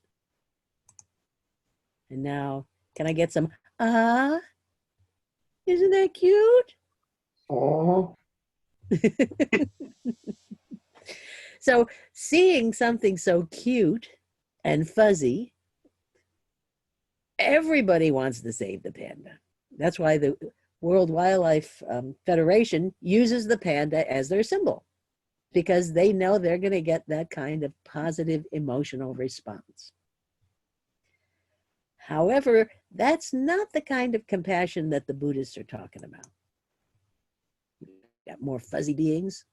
And now, can I get some, ah, isn't that cute? Oh, So seeing something so cute and fuzzy, everybody wants to save the panda. That's why the World Wildlife Federation uses the panda as their symbol, because they know they're going to get that kind of positive emotional response. However, that's not the kind of compassion that the Buddhists are talking about. Got more fuzzy beings.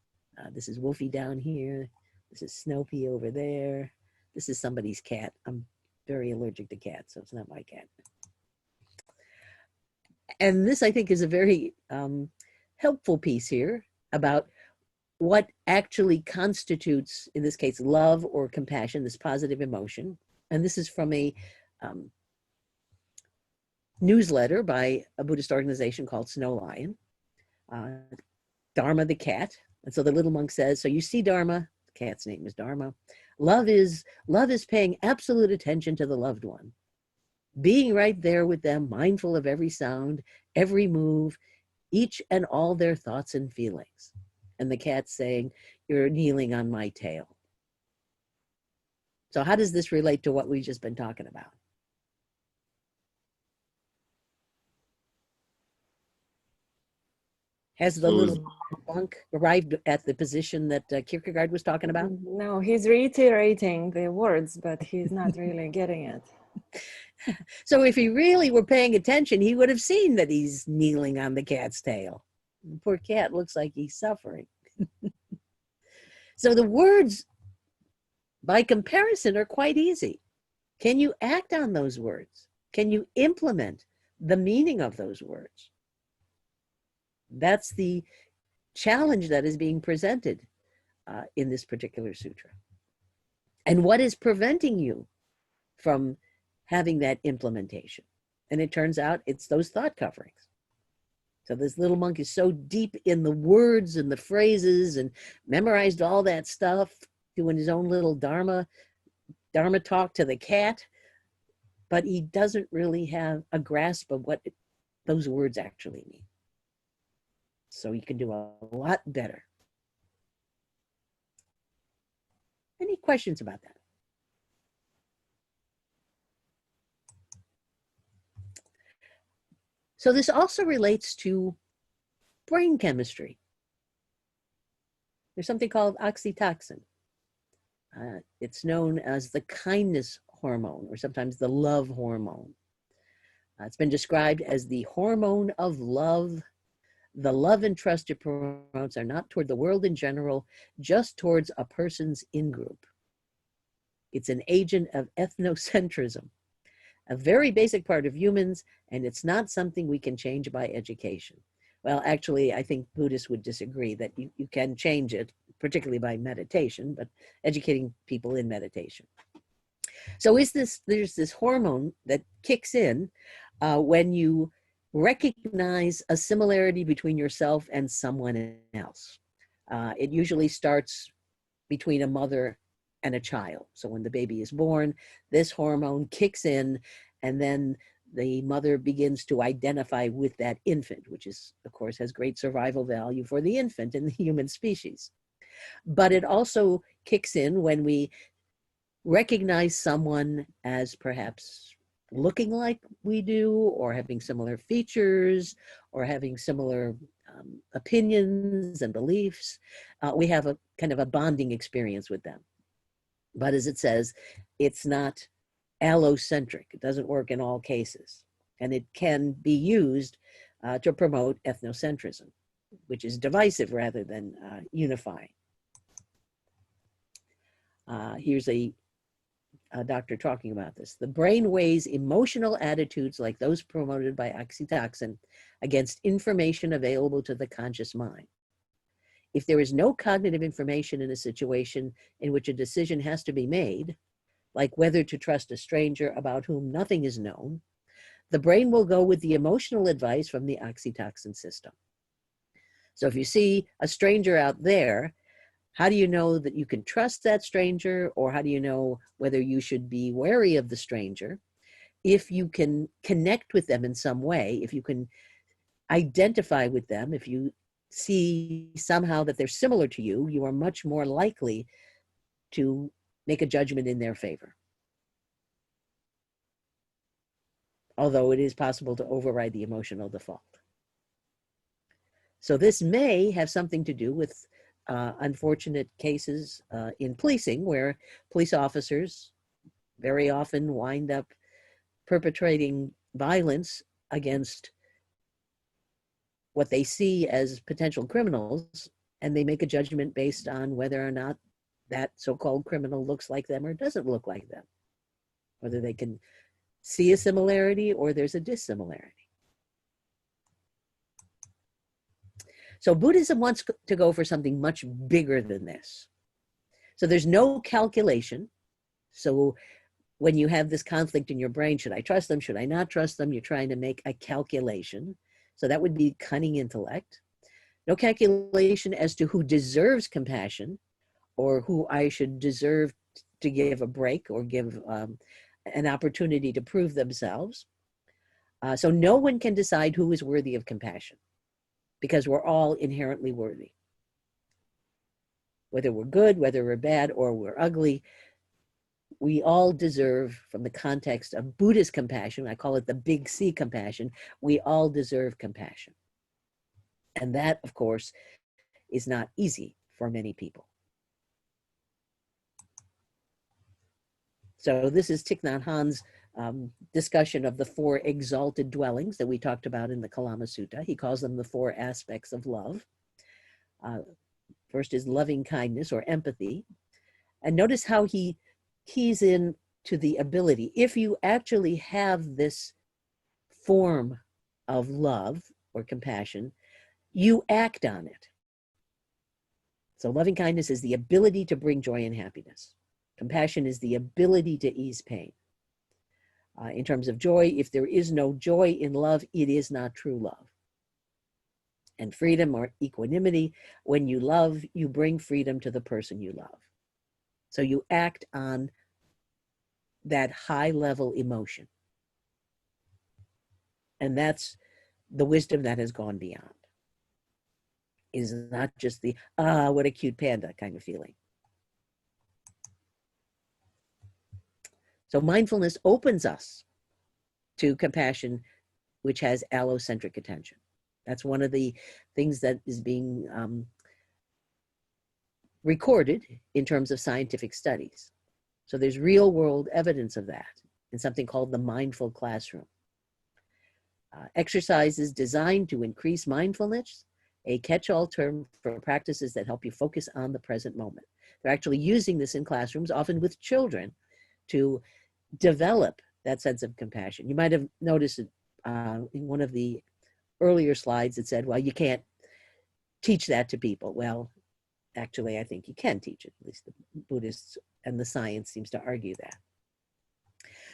This is Wolfie down here. This is Snopey over there. This is somebody's cat. I'm very allergic to cats, so it's not my cat. And this, I think, is a very helpful piece here about what actually constitutes, in this case, love or compassion, this positive emotion. And this is from a newsletter by a Buddhist organization called Snow Lion, Dharma the cat. And so the little monk says, so you see Dharma, the cat's name is Dharma. Love is paying absolute attention to the loved one, being right there with them, mindful of every sound, every move, each and all their thoughts and feelings. And the cat's saying, you're kneeling on my tail. So how does this relate to what we've just been talking about? Has the little monk arrived at the position that Kierkegaard was talking about? No, he's reiterating the words, but he's not really getting it. So if he really were paying attention, he would have seen that he's kneeling on the cat's tail. The poor cat looks like he's suffering. So the words, by comparison, are quite easy. Can you act on those words? Can you implement the meaning of those words? That's the challenge that is being presented in this particular sutra. And what is preventing you from having that implementation? And it turns out it's those thought coverings. So this little monk is so deep in the words and the phrases and memorized all that stuff, doing his own little Dharma talk to the cat, but he doesn't really have a grasp of what those words actually mean. So you can do a lot better. Any questions about that? So this also relates to brain chemistry. There's something called oxytocin. It's known as the kindness hormone, or sometimes the love hormone. It's been described as the hormone of love. The love and trust it promotes are not toward the world in general, just towards a person's in-group. It's an agent of ethnocentrism, a very basic part of humans, and it's not something we can change by education. Well, actually, I think Buddhists would disagree that you can change it, particularly by meditation, but educating people in meditation. So there's this hormone that kicks in when you recognize a similarity between yourself and someone else. It usually starts between a mother and a child. So when the baby is born, this hormone kicks in, and then the mother begins to identify with that infant, which is, of course, has great survival value for the infant in the human species. But it also kicks in when we recognize someone as perhaps looking like we do, or having similar features, or having similar opinions and beliefs. We have a kind of a bonding experience with them. But as it says, it's not allocentric. It doesn't work in all cases. And it can be used to promote ethnocentrism, which is divisive rather than unifying. Here's a doctor talking about this. The brain weighs emotional attitudes like those promoted by oxytocin against information available to the conscious mind. If there is no cognitive information in a situation in which a decision has to be made, like whether to trust a stranger about whom nothing is known, the brain will go with the emotional advice from the oxytocin system. So if you see a stranger out there, how do you know that you can trust that stranger, or how do you know whether you should be wary of the stranger? If you can connect with them in some way, if you can identify with them, if you see somehow that they're similar to you, you are much more likely to make a judgment in their favor. Although it is possible to override the emotional default. So this may have something to do with unfortunate cases in policing, where police officers very often wind up perpetrating violence against what they see as potential criminals, and they make a judgment based on whether or not that so-called criminal looks like them or doesn't look like them, whether they can see a similarity or there's a dissimilarity. So Buddhism wants to go for something much bigger than this. So there's no calculation. So when you have this conflict in your brain, should I trust them? Should I not trust them? You're trying to make a calculation. So that would be cunning intellect. No calculation as to who deserves compassion or who I should deserve to give a break or give an opportunity to prove themselves. So no one can decide who is worthy of compassion, because we're all inherently worthy. Whether we're good, whether we're bad, or we're ugly, we all deserve, from the context of Buddhist compassion, I call it the big C compassion, we all deserve compassion. And that, of course, is not easy for many people. So this is Thich Nhat Hanh's discussion of the 4 exalted dwellings that we talked about in the Kalama Sutta. He calls them the 4 aspects of love. First is loving kindness or empathy. And notice how he keys in to the ability. If you actually have this form of love or compassion, you act on it. So loving kindness is the ability to bring joy and happiness. Compassion is the ability to ease pain. In terms of joy, if there is no joy in love, it is not true love. And freedom or equanimity, when you love, you bring freedom to the person you love. So you act on that high level emotion. And that's the wisdom that has gone beyond. Is not just the, what a cute panda kind of feeling. So mindfulness opens us to compassion, which has allocentric attention. That's one of the things that is being recorded in terms of scientific studies. So there's real world evidence of that in something called the mindful classroom. Exercises designed to increase mindfulness, a catch-all term for practices that help you focus on the present moment. They're actually using this in classrooms, often with children, to develop that sense of compassion. You might have noticed it, in one of the earlier slides, it said, well, you can't teach that to people. Well, actually, I think you can teach it. At least the Buddhists and the science seems to argue that.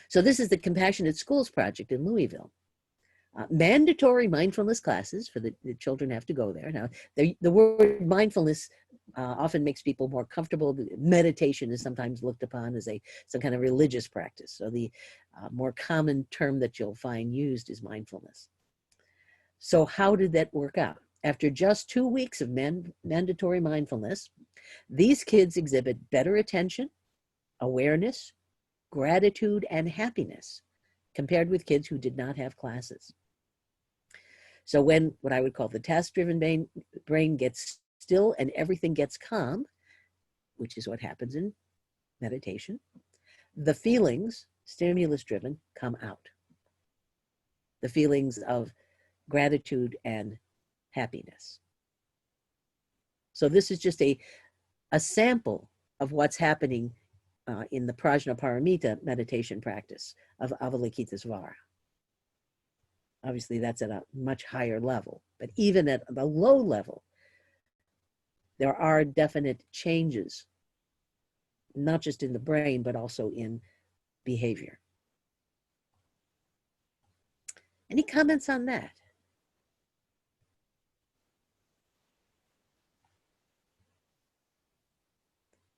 So this is the Compassionate Schools Project in Louisville. Mandatory mindfulness classes for the children have to go there. Now, the word mindfulness often makes people more comfortable. Meditation is sometimes looked upon as some kind of religious practice. So the more common term that you'll find used is mindfulness. So how did that work out? After just 2 weeks of mandatory mindfulness, these kids exhibit better attention, awareness, gratitude, and happiness compared with kids who did not have classes. So when what I would call the task-driven brain gets still and everything gets calm, which is what happens in meditation, the feelings, stimulus-driven, come out. The feelings of gratitude and happiness. So this is just a sample of what's happening in the Prajnaparamita meditation practice of Avalokitesvara. Obviously, that's at a much higher level, but even at the low level, there are definite changes, not just in the brain, but also in behavior. Any comments on that?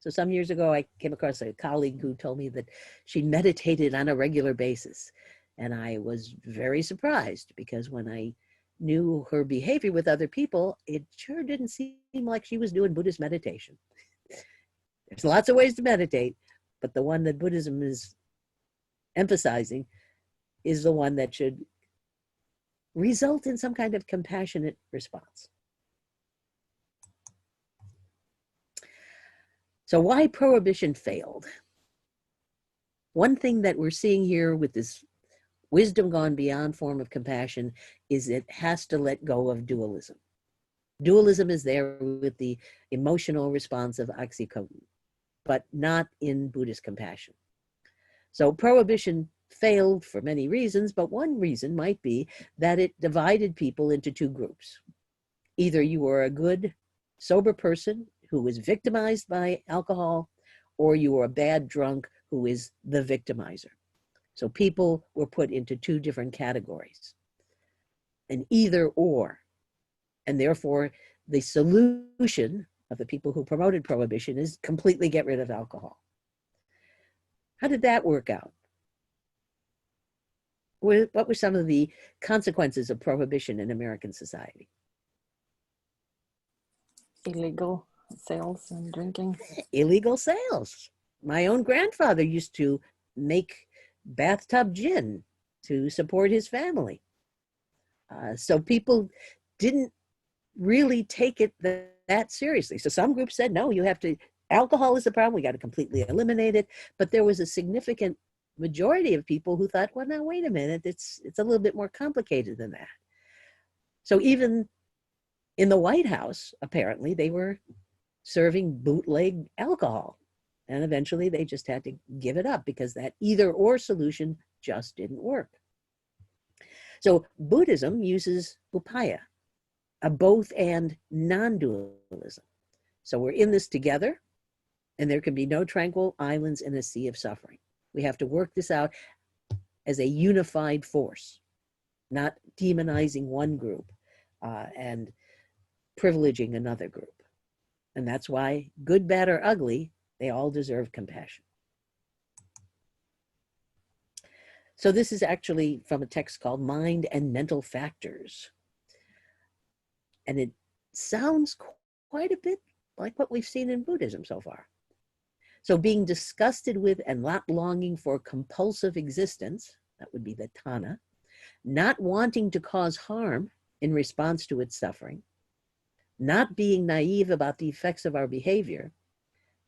So some years ago, I came across a colleague who told me that she meditated on a regular basis. And I was very surprised because when I knew her behavior with other people, it sure didn't seem like she was doing Buddhist meditation. There's lots of ways to meditate, but the one that Buddhism is emphasizing is the one that should result in some kind of compassionate response. So why prohibition failed? One thing that we're seeing here with this wisdom gone beyond form of compassion is it has to let go of dualism. Dualism is there with the emotional response of oxycodone, but not in Buddhist compassion. So prohibition failed for many reasons, but one reason might be that it divided people into two groups. Either you were a good, sober person who was victimized by alcohol, or you were a bad drunk who is the victimizer. So people were put into two different categories, an either or. And therefore, the solution of the people who promoted prohibition is completely get rid of alcohol. How did that work out? What were some of the consequences of prohibition in American society? Illegal sales and drinking. Illegal sales. My own grandfather used to make bathtub gin to support his family. So people didn't really take it that seriously. So some groups said, no, you have to, alcohol is the problem, we got to completely eliminate it. But there was a significant majority of people who thought, well, now, wait a minute, it's a little bit more complicated than that. So even in the White House, apparently, they were serving bootleg alcohol. And eventually they just had to give it up because that either or solution just didn't work. So Buddhism uses upaya, a both and non-dualism. So we're in this together, and there can be no tranquil islands in a sea of suffering. We have to work this out as a unified force, not demonizing one group and privileging another group. And that's why, good, bad, or ugly, they all deserve compassion. So this is actually from a text called Mind and Mental Factors. And it sounds quite a bit like what we've seen in Buddhism so far. So being disgusted with and not longing for compulsive existence, that would be the tanha, not wanting to cause harm in response to its suffering, not being naive about the effects of our behavior,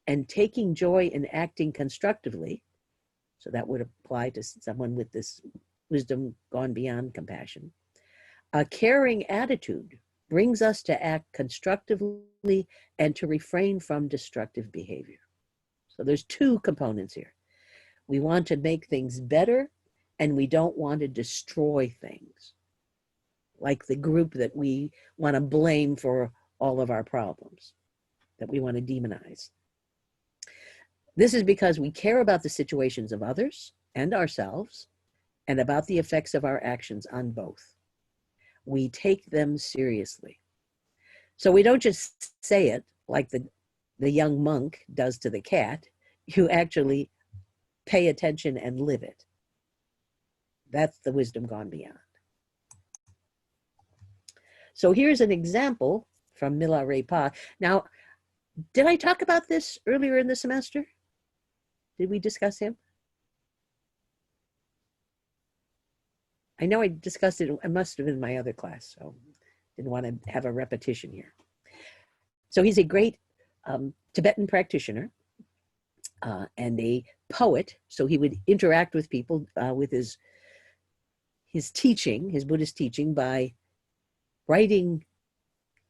and taking joy in acting constructively, so that would apply to someone with this wisdom gone beyond compassion. A caring attitude brings us to act constructively and to refrain from destructive behavior. So there's two components here. We want to make things better, and we don't want to destroy things, like the group that we want to blame for all of our problems, that we want to demonize. This is because we care about the situations of others and ourselves, and about the effects of our actions on both. We take them seriously. So we don't just say it like the young monk does to the cat. You actually pay attention and live it. That's the wisdom gone beyond. So here's an example from Milarepa. Now, did I talk about this earlier in the semester? Did we discuss him? I know I discussed it. It must have been in my other class, so didn't want to have a repetition here. So he's a great Tibetan practitioner and a poet. So he would interact with people with his teaching, his Buddhist teaching, by writing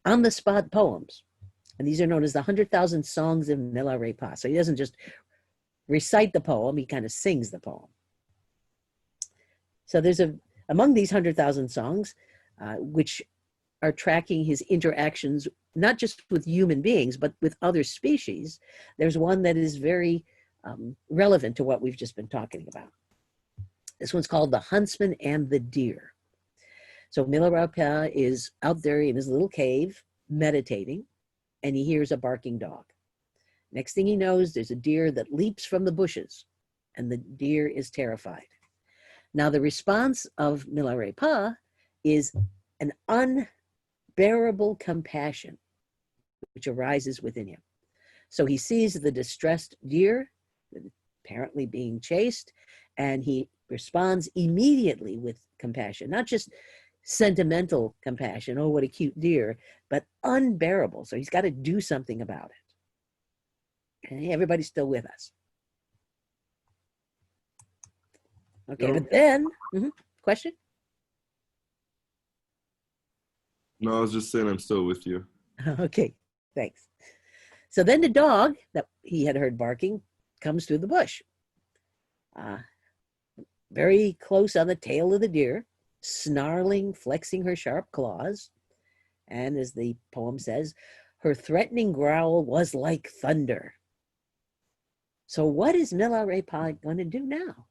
on-the-spot poems. And these are known as the 100,000 Songs of Milarepa. So he doesn't just recite the poem, he kind of sings the poem. So there's among these 100,000 songs, which are tracking his interactions, not just with human beings, but with other species, there's one that is very relevant to what we've just been talking about. This one's called The Huntsman and the Deer. So Milarepa is out there in his little cave meditating, and he hears a barking dog. Next thing he knows, there's a deer that leaps from the bushes, and the deer is terrified. Now, the response of Milarepa is an unbearable compassion, which arises within him. So he sees the distressed deer, apparently being chased, and he responds immediately with compassion, not just sentimental compassion, oh, what a cute deer, but unbearable. So he's got to do something about it. Okay, everybody's still with us. Okay, Yeah. but then, question? No, I was just saying I'm still with you. Okay, thanks. So then the dog that he had heard barking comes through the bush. Very close on the tail of the deer, snarling, flexing her sharp claws. And as the poem says, her threatening growl was like thunder. So what is Milarepa going to do now?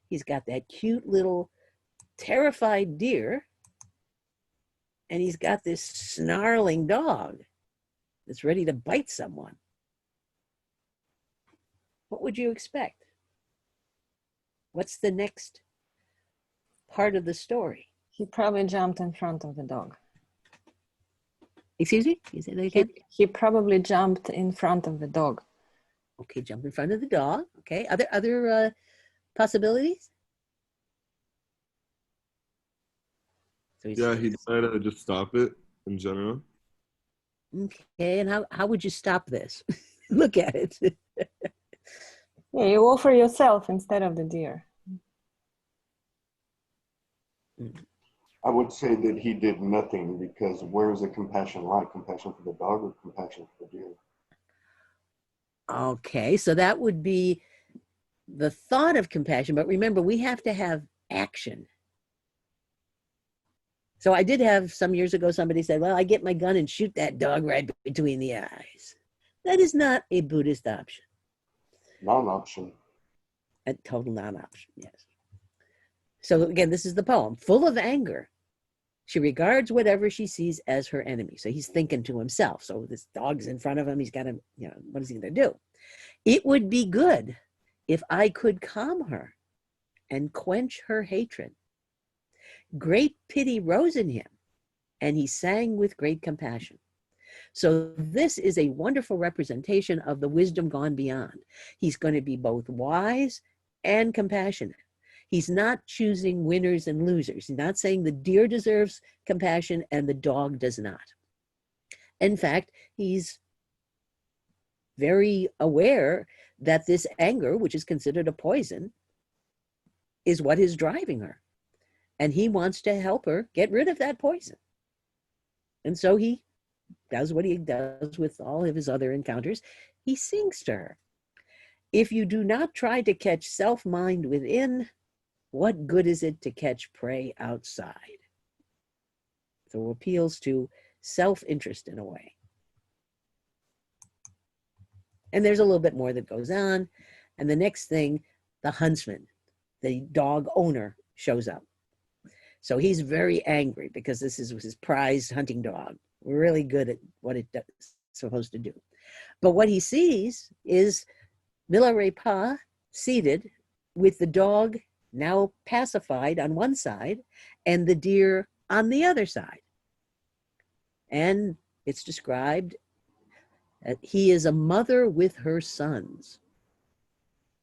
He's got that cute little terrified deer, and he's got this snarling dog that's ready to bite someone. What would you expect? What's the next part of the story? He probably jumped in front of the dog. Excuse me? You say that again? He probably jumped in front of the dog. Okay, jump in front of the dog. Okay, other possibilities? So Yeah, he decided to just stop it in general. Okay, and how would you stop this? Look at it. Yeah, you offer yourself instead of the deer. I would say that he did nothing, because where is the compassion lie? Compassion for the dog or compassion for the deer? Okay, so that would be the thought of compassion, but remember, we have to have action. So I did have some years ago, somebody said, well, I get my gun and shoot that dog right between the eyes. That is not a Buddhist option. Non-option. A total non-option, yes. So again, this is the poem. Full of anger, she regards whatever she sees as her enemy. So he's thinking to himself. So this dog's in front of him. He's got to, what is he going to do? It would be good if I could calm her and quench her hatred. Great pity rose in him, and he sang with great compassion. So this is a wonderful representation of the wisdom gone beyond. He's going to be both wise and compassionate. He's not choosing winners and losers. He's not saying the deer deserves compassion and the dog does not. In fact, he's very aware that this anger, which is considered a poison, is what is driving her. And he wants to help her get rid of that poison. And so he does what he does with all of his other encounters. He sings to her. If you do not try to catch self-mind within, what good is it to catch prey outside? So appeals to self-interest in a way. And there's a little bit more that goes on. And the next thing, the huntsman, the dog owner, shows up. So he's very angry because this is his prized hunting dog. We're really good at what it's supposed to do. But what he sees is Milarepa seated with the dog now pacified on one side and the deer on the other side. And it's described that he is a mother with her sons,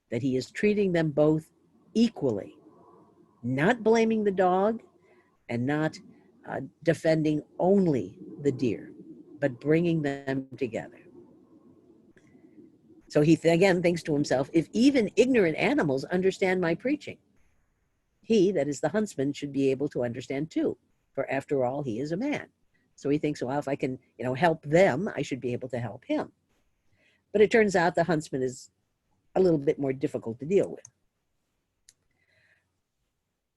that he is treating them both equally, not blaming the dog and not defending only the deer, but bringing them together. So he again thinks to himself, if even ignorant animals understand my preaching, he, that is the huntsman, should be able to understand too, for after all, he is a man. So he thinks, well, if I can, help them, I should be able to help him. But it turns out the huntsman is a little bit more difficult to deal with.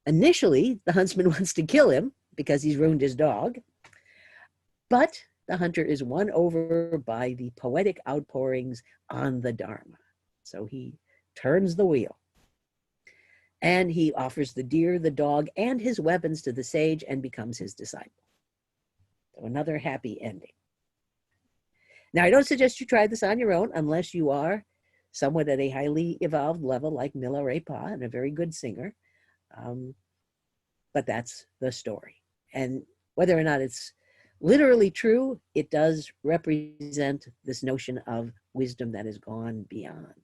Initially, the huntsman wants to kill him because he's ruined his dog, but the hunter is won over by the poetic outpourings on the Dharma. So he turns the wheel and he offers the deer, the dog, and his weapons to the sage and becomes his disciple. So another happy ending. Now, I don't suggest you try this on your own unless you are someone at a highly evolved level like Milarepa Pa and a very good singer. But that's the story. And whether or not it's literally true, it does represent this notion of wisdom that has gone beyond.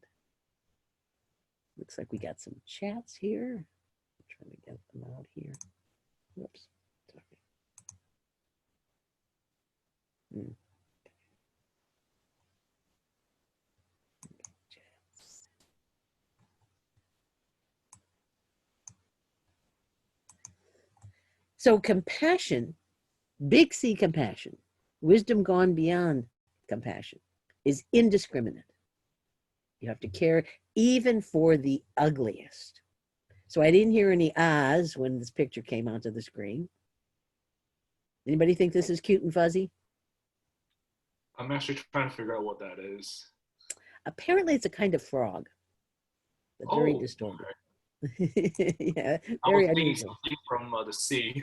Looks like we got some chats here. I'm trying to get them out here. Whoops. Sorry. So compassion, big C compassion, wisdom gone beyond compassion, is indiscriminate. You have to care even for the ugliest. So I didn't hear any ahs when this picture came onto the screen. Anybody think this is cute and fuzzy? I'm actually trying to figure out what that is. Apparently it's a kind of frog, but very Oh, distorted. okay. Yeah, I very was thinking unusual. something from the sea.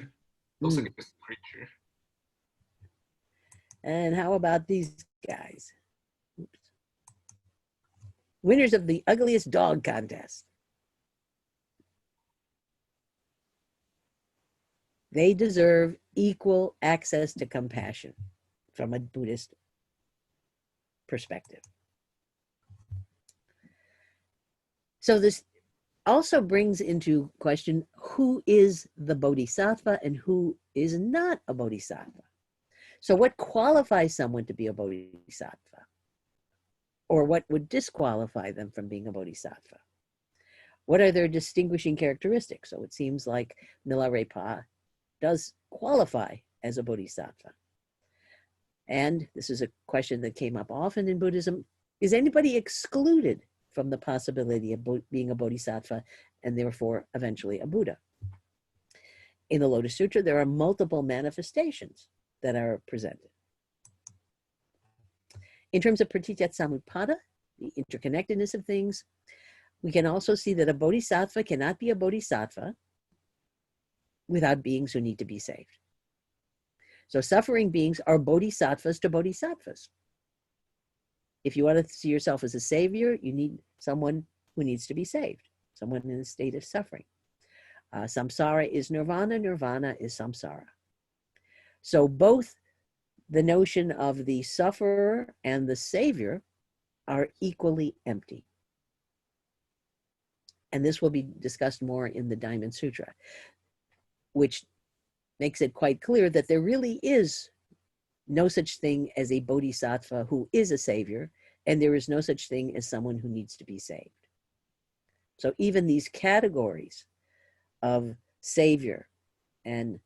Looks like a creature. And how about these guys? Oops. Winners of the ugliest dog contest. They deserve equal access to compassion from a Buddhist perspective. So this also brings into question who is the bodhisattva and who is not a bodhisattva. So what qualifies someone to be a bodhisattva? Or what would disqualify them from being a bodhisattva? What are their distinguishing characteristics? So it seems like Milarepa Pa does qualify as a bodhisattva. And this is a question that came up often in Buddhism. Is anybody excluded from the possibility of being a bodhisattva and therefore eventually a Buddha? In the Lotus Sutra, there are multiple manifestations that are presented. In terms of Pratityasamutpada, the interconnectedness of things, we can also see that a bodhisattva cannot be a bodhisattva without beings who need to be saved. So suffering beings are bodhisattvas to bodhisattvas. If you want to see yourself as a savior, you need someone who needs to be saved, someone in a state of suffering. Samsara is nirvana, nirvana is samsara. So both the notion of the sufferer and the savior are equally empty. And this will be discussed more in the Diamond Sutra, which makes it quite clear that there really is no such thing as a bodhisattva who is a savior, and there is no such thing as someone who needs to be saved. So even these categories of savior and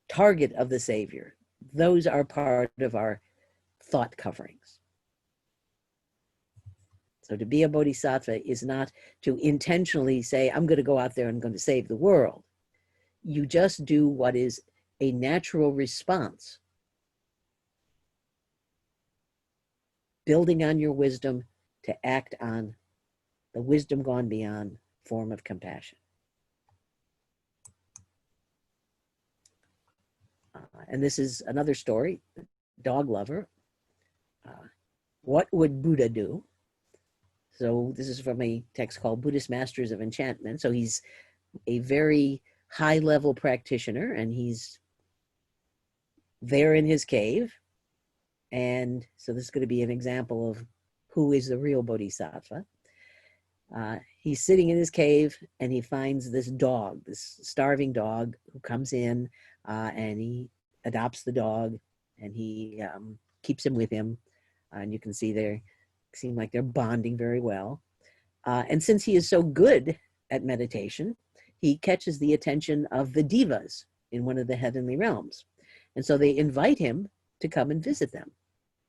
target of the savior, those are part of our thought coverings. So to be a bodhisattva is not to intentionally say, I'm going to go out there and I'm going to save the world. You just do what is a natural response, building on your wisdom to act on the wisdom gone beyond form of compassion. And this is another story, dog lover. What would Buddha do? So this is from a text called Buddhist Masters of Enchantment. So he's a very high-level practitioner, and he's there in his cave. And so this is going to be an example of who is the real bodhisattva. He's sitting in his cave, and he finds this dog, this starving dog, who comes in, and he adopts the dog, and he keeps him with him. And you can see they seem like they're bonding very well. And since he is so good at meditation, he catches the attention of the devas in one of the heavenly realms. And so they invite him to come and visit them,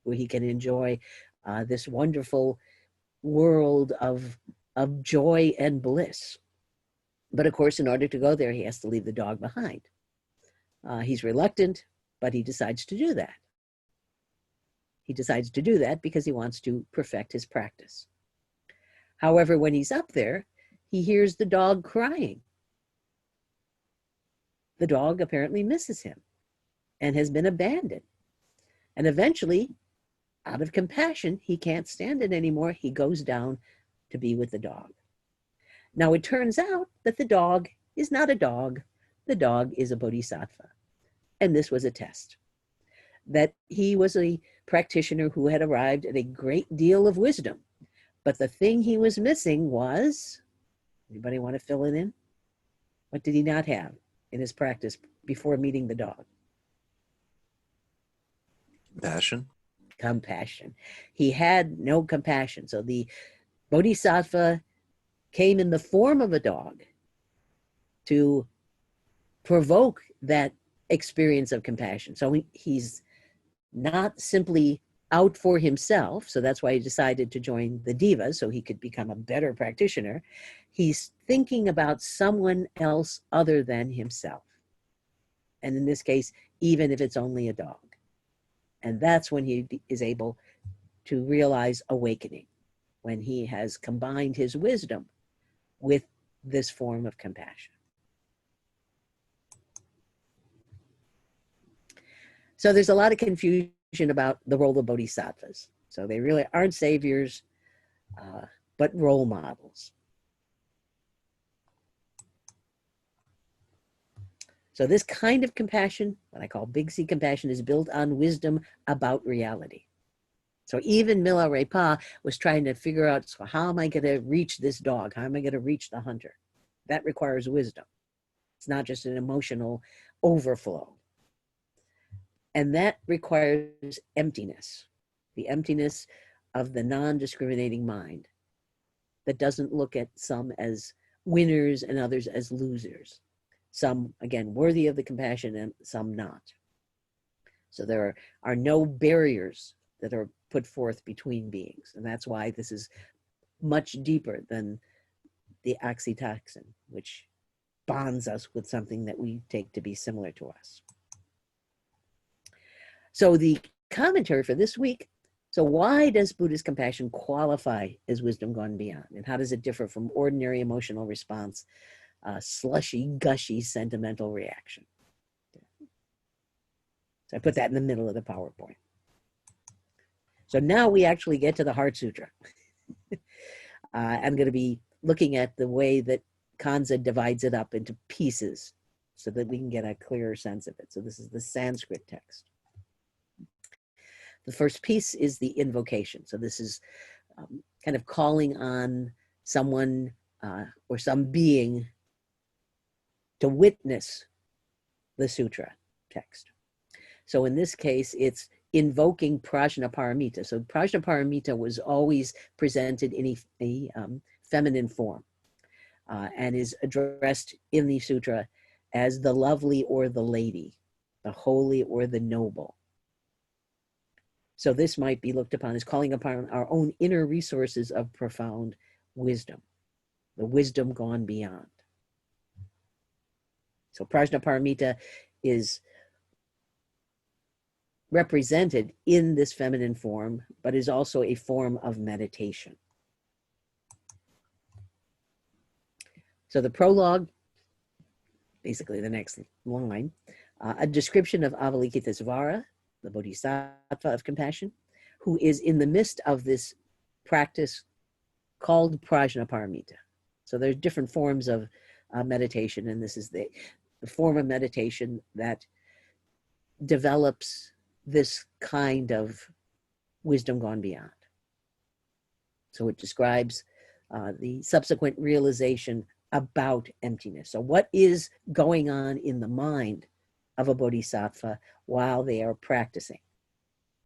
where he can enjoy this wonderful world of joy and bliss. But of course, in order to go there, he has to leave the dog behind. He's reluctant, but he decides to do that. He decides to do that because he wants to perfect his practice. However, when he's up there, he hears the dog crying. The dog apparently misses him and has been abandoned. And eventually, out of compassion, he can't stand it anymore. He goes down to be with the dog. Now, it turns out that the dog is not a dog. The dog is a bodhisattva. And this was a test that he was a practitioner who had arrived at a great deal of wisdom. But the thing he was missing was, anybody want to fill it in? What did he not have in his practice before meeting the dog? Passion. Compassion. He had no compassion. So the bodhisattva came in the form of a dog to provoke that experience of compassion. So he's not simply out for himself. So that's why he decided to join the Divas, so he could become a better practitioner. He's thinking about someone else other than himself. And in this case, even if it's only a dog. And that's when he is able to realize awakening, when he has combined his wisdom with this form of compassion. So there's a lot of confusion about the role of bodhisattvas. So they really aren't saviors, but role models. So this kind of compassion, what I call big C compassion, is built on wisdom about reality. So even Milarepa was trying to figure out, so how am I going to reach this dog? How am I going to reach the hunter? That requires wisdom. It's not just an emotional overflow. And that requires emptiness, the emptiness of the non-discriminating mind that doesn't look at some as winners and others as losers. Some, again, worthy of the compassion and some not. So there are no barriers that are put forth between beings. And that's why this is much deeper than the oxytocin, which bonds us with something that we take to be similar to us. So the commentary for this week, so why does Buddhist compassion qualify as wisdom gone beyond? And how does it differ from ordinary emotional response, slushy, gushy, sentimental reaction? So I put that in the middle of the PowerPoint. So now we actually get to the Heart Sutra. I'm going to be looking at the way that Kanza divides it up into pieces so that we can get a clearer sense of it. So this is the Sanskrit text. The first piece is the invocation. So this is kind of calling on someone or some being to witness the sutra text. So in this case, it's invoking Prajnaparamita. So Prajnaparamita was always presented in a feminine form and is addressed in the sutra as the lovely or the lady, the holy or the noble. So this might be looked upon as calling upon our own inner resources of profound wisdom, the wisdom gone beyond. So Prajnaparamita is represented in this feminine form, but is also a form of meditation. So the prologue, basically the next line, a description of Avalokitesvara, the Bodhisattva of compassion, who is in the midst of this practice called Prajnaparamita. So there's different forms of meditation, and this is the form of meditation that develops this kind of wisdom gone beyond. So it describes the subsequent realization about emptiness. So what is going on in the mind of a bodhisattva while they are practicing?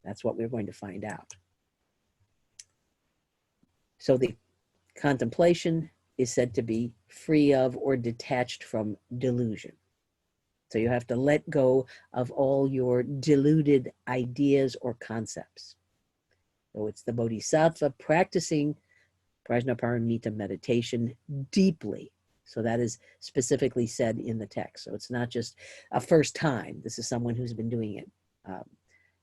That's what we're going to find out. So the contemplation is said to be free of or detached from delusion. So you have to let go of all your deluded ideas or concepts. So it's the bodhisattva practicing Prajnaparamita meditation deeply. So that is specifically said in the text. So it's not just a first time. This is someone who's been doing it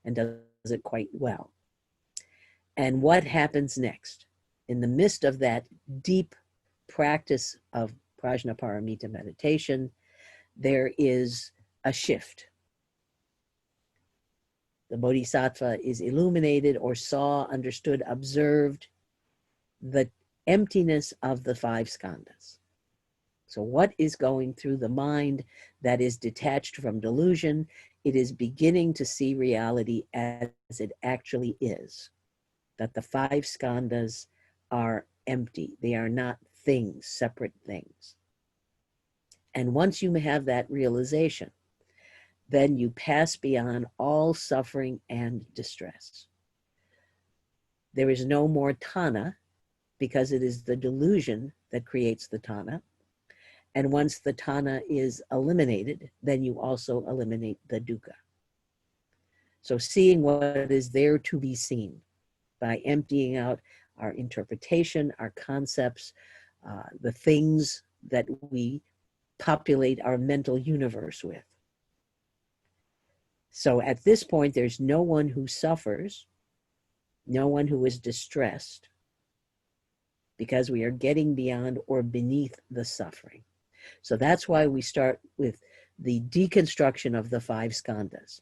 and does it quite well. And what happens next? In the midst of that deep practice of Prajnaparamita meditation, there is a shift. The bodhisattva is illuminated or saw, understood, observed the emptiness of the five skandhas. So what is going through the mind that is detached from delusion? It is beginning to see reality as it actually is, that the five skandhas are empty. They are not things, separate things. And once you have that realization, then you pass beyond all suffering and distress. There is no more tanha, because it is the delusion that creates the tanha. And once the tanha is eliminated, then you also eliminate the dukkha. So seeing what is there to be seen by emptying out our interpretation, our concepts, the things that we populate our mental universe with. So at this point, there's no one who suffers, no one who is distressed, because we are getting beyond or beneath the suffering. So that's why we start with the deconstruction of the five skandhas.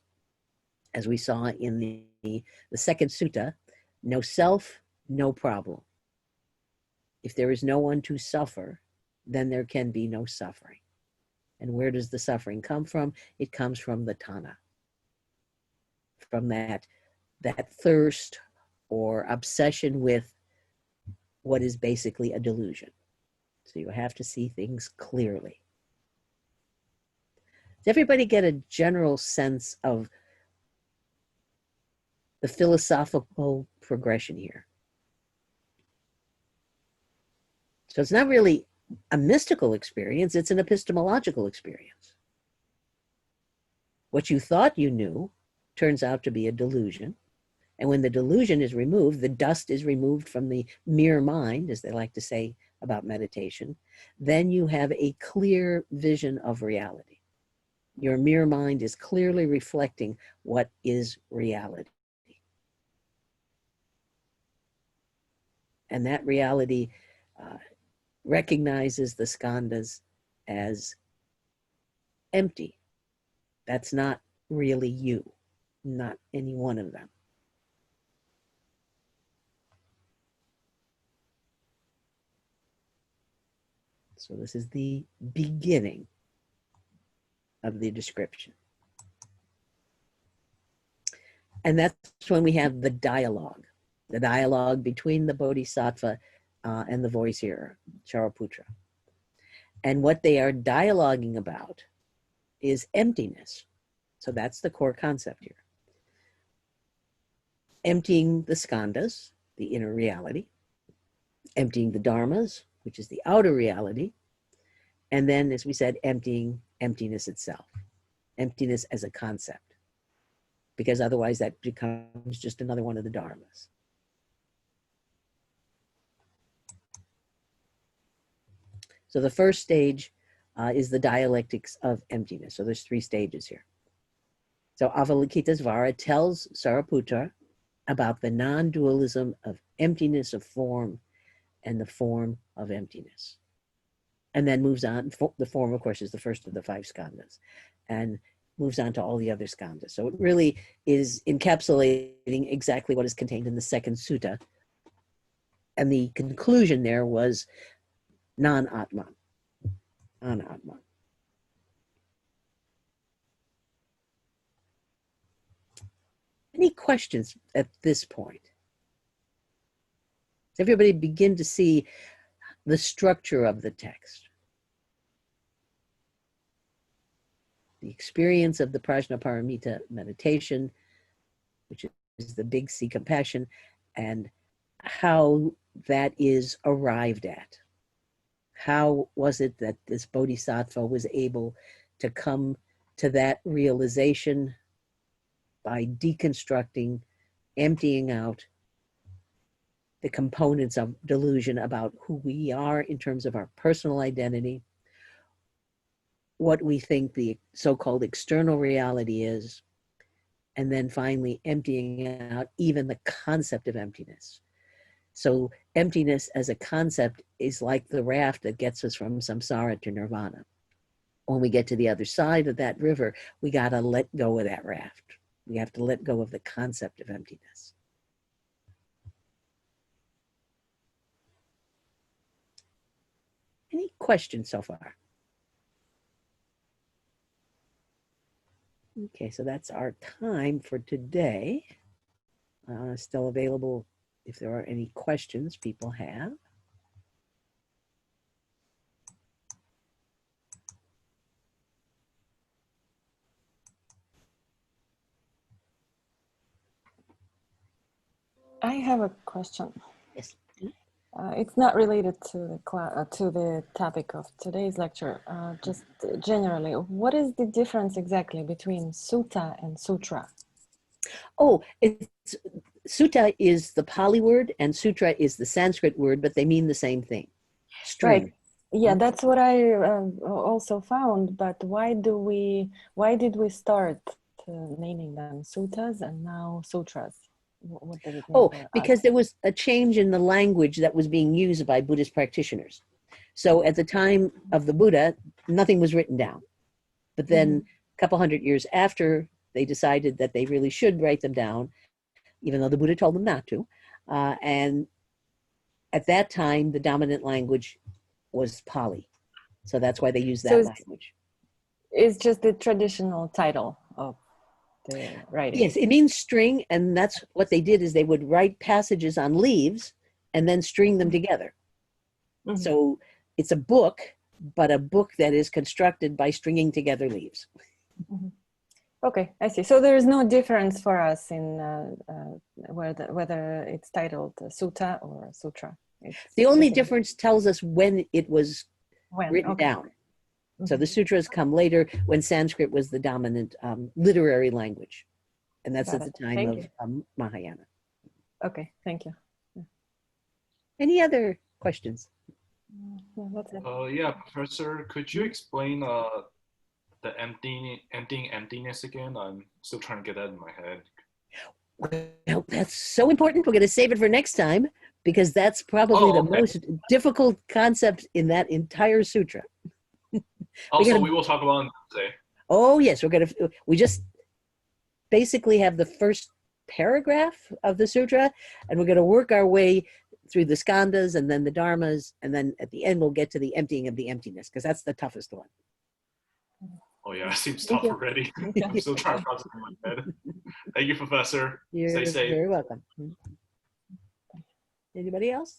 As we saw in the second sutta, no self, no problem. If there is no one to suffer, then there can be no suffering. And where does the suffering come from? It comes from the tanha, from that thirst or obsession with what is basically a delusion. So you have to see things clearly. Does everybody get a general sense of the philosophical progression here? So it's not really a mystical experience, it's an epistemological experience. What you thought you knew turns out to be a delusion. And when the delusion is removed, the dust is removed from the mere mind, as they like to say about meditation, then you have a clear vision of reality. Your mere mind is clearly reflecting what is reality. And that reality recognizes the skandhas as empty. That's not really you, not any one of them. So this is the beginning of the description. And that's when we have the dialogue between the bodhisattva and the voice hearer, Shariputra. And what they are dialoguing about is emptiness. So that's the core concept here. Emptying the skandhas, the inner reality, emptying the dharmas, which is the outer reality, and then, as we said, emptying emptiness itself, emptiness as a concept, because otherwise that becomes just another one of the dharmas. So the first stage is the dialectics of emptiness. So there's 3 stages here. So Avalokitesvara tells Shariputra about the non-dualism of emptiness of form and the form of emptiness. And then moves on. The form, of course, is the first of the 5 skandhas, and moves on to all the other skandhas. So it really is encapsulating exactly what is contained in the second sutta. And the conclusion there was non-atman. Anatman. Any questions at this point? Does everybody begin to see the structure of the text? The experience of the Prajnaparamita meditation, which is the big C compassion, and how that is arrived at. How was it that this bodhisattva was able to come to that realization by deconstructing, emptying out the components of delusion about who we are in terms of our personal identity, what we think the so-called external reality is, and then finally emptying out even the concept of emptiness. So emptiness as a concept is like the raft that gets us from samsara to nirvana. When we get to the other side of that river, we got to let go of that raft. We have to let go of the concept of emptiness. Any questions so far? Okay, so that's our time for today. Still available if there are any questions people have. I have a question. Yes. It's not related to the topic of today's lecture. Just generally, what is the difference exactly between sutta and sutra? Oh, it's sutta is the Pali word and sutra is the Sanskrit word, but they mean the same thing. String. Right. Yeah, that's what I also found. But why did we start naming them suttas and now sutras? What does it mean? Oh, for us? because there was a change in the language that was being used by Buddhist practitioners. So at the time of the Buddha, nothing was written down. But then a couple hundred years after, they decided that they really should write them down, even though the Buddha told them not to. And at that time, the dominant language was Pali. So that's why they use that language. It's just the traditional title of the writing. Yes, it means string, and that's what they did is they would write passages on leaves and then string them together. Mhm. So it's a book, but a book that is constructed by stringing together leaves. Mhm. Okay, I see. So there is no difference for us in whether it's titled sutta or sutra. It's The only same. difference tells us when it was When? written Okay. down. So the Mhm. sutras come later when Sanskrit was the dominant literary language. And that's Got at the it. time Thank of you. Mahayana. Okay, thank you. Any other questions? No, that's it. Yeah, Professor, could you explain the emptying emptiness again? I'm still trying to get that in my head. Well, that's so important. We're going to save it for next time because that's probably the okay. most difficult concept in that entire sutra. Also, gotta- we will talk about it today. Oh, yes, we just basically have the first paragraph of the sutra, and we're going to work our way through the skandhas and then the dharmas, and then at the end we'll get to the emptying of the emptiness because that's the toughest one. Oh yeah, it seems Thank tough you. already. I'm still trying to process it in my head. Thank you, Professor. You're Stay safe. very welcome. Anybody else?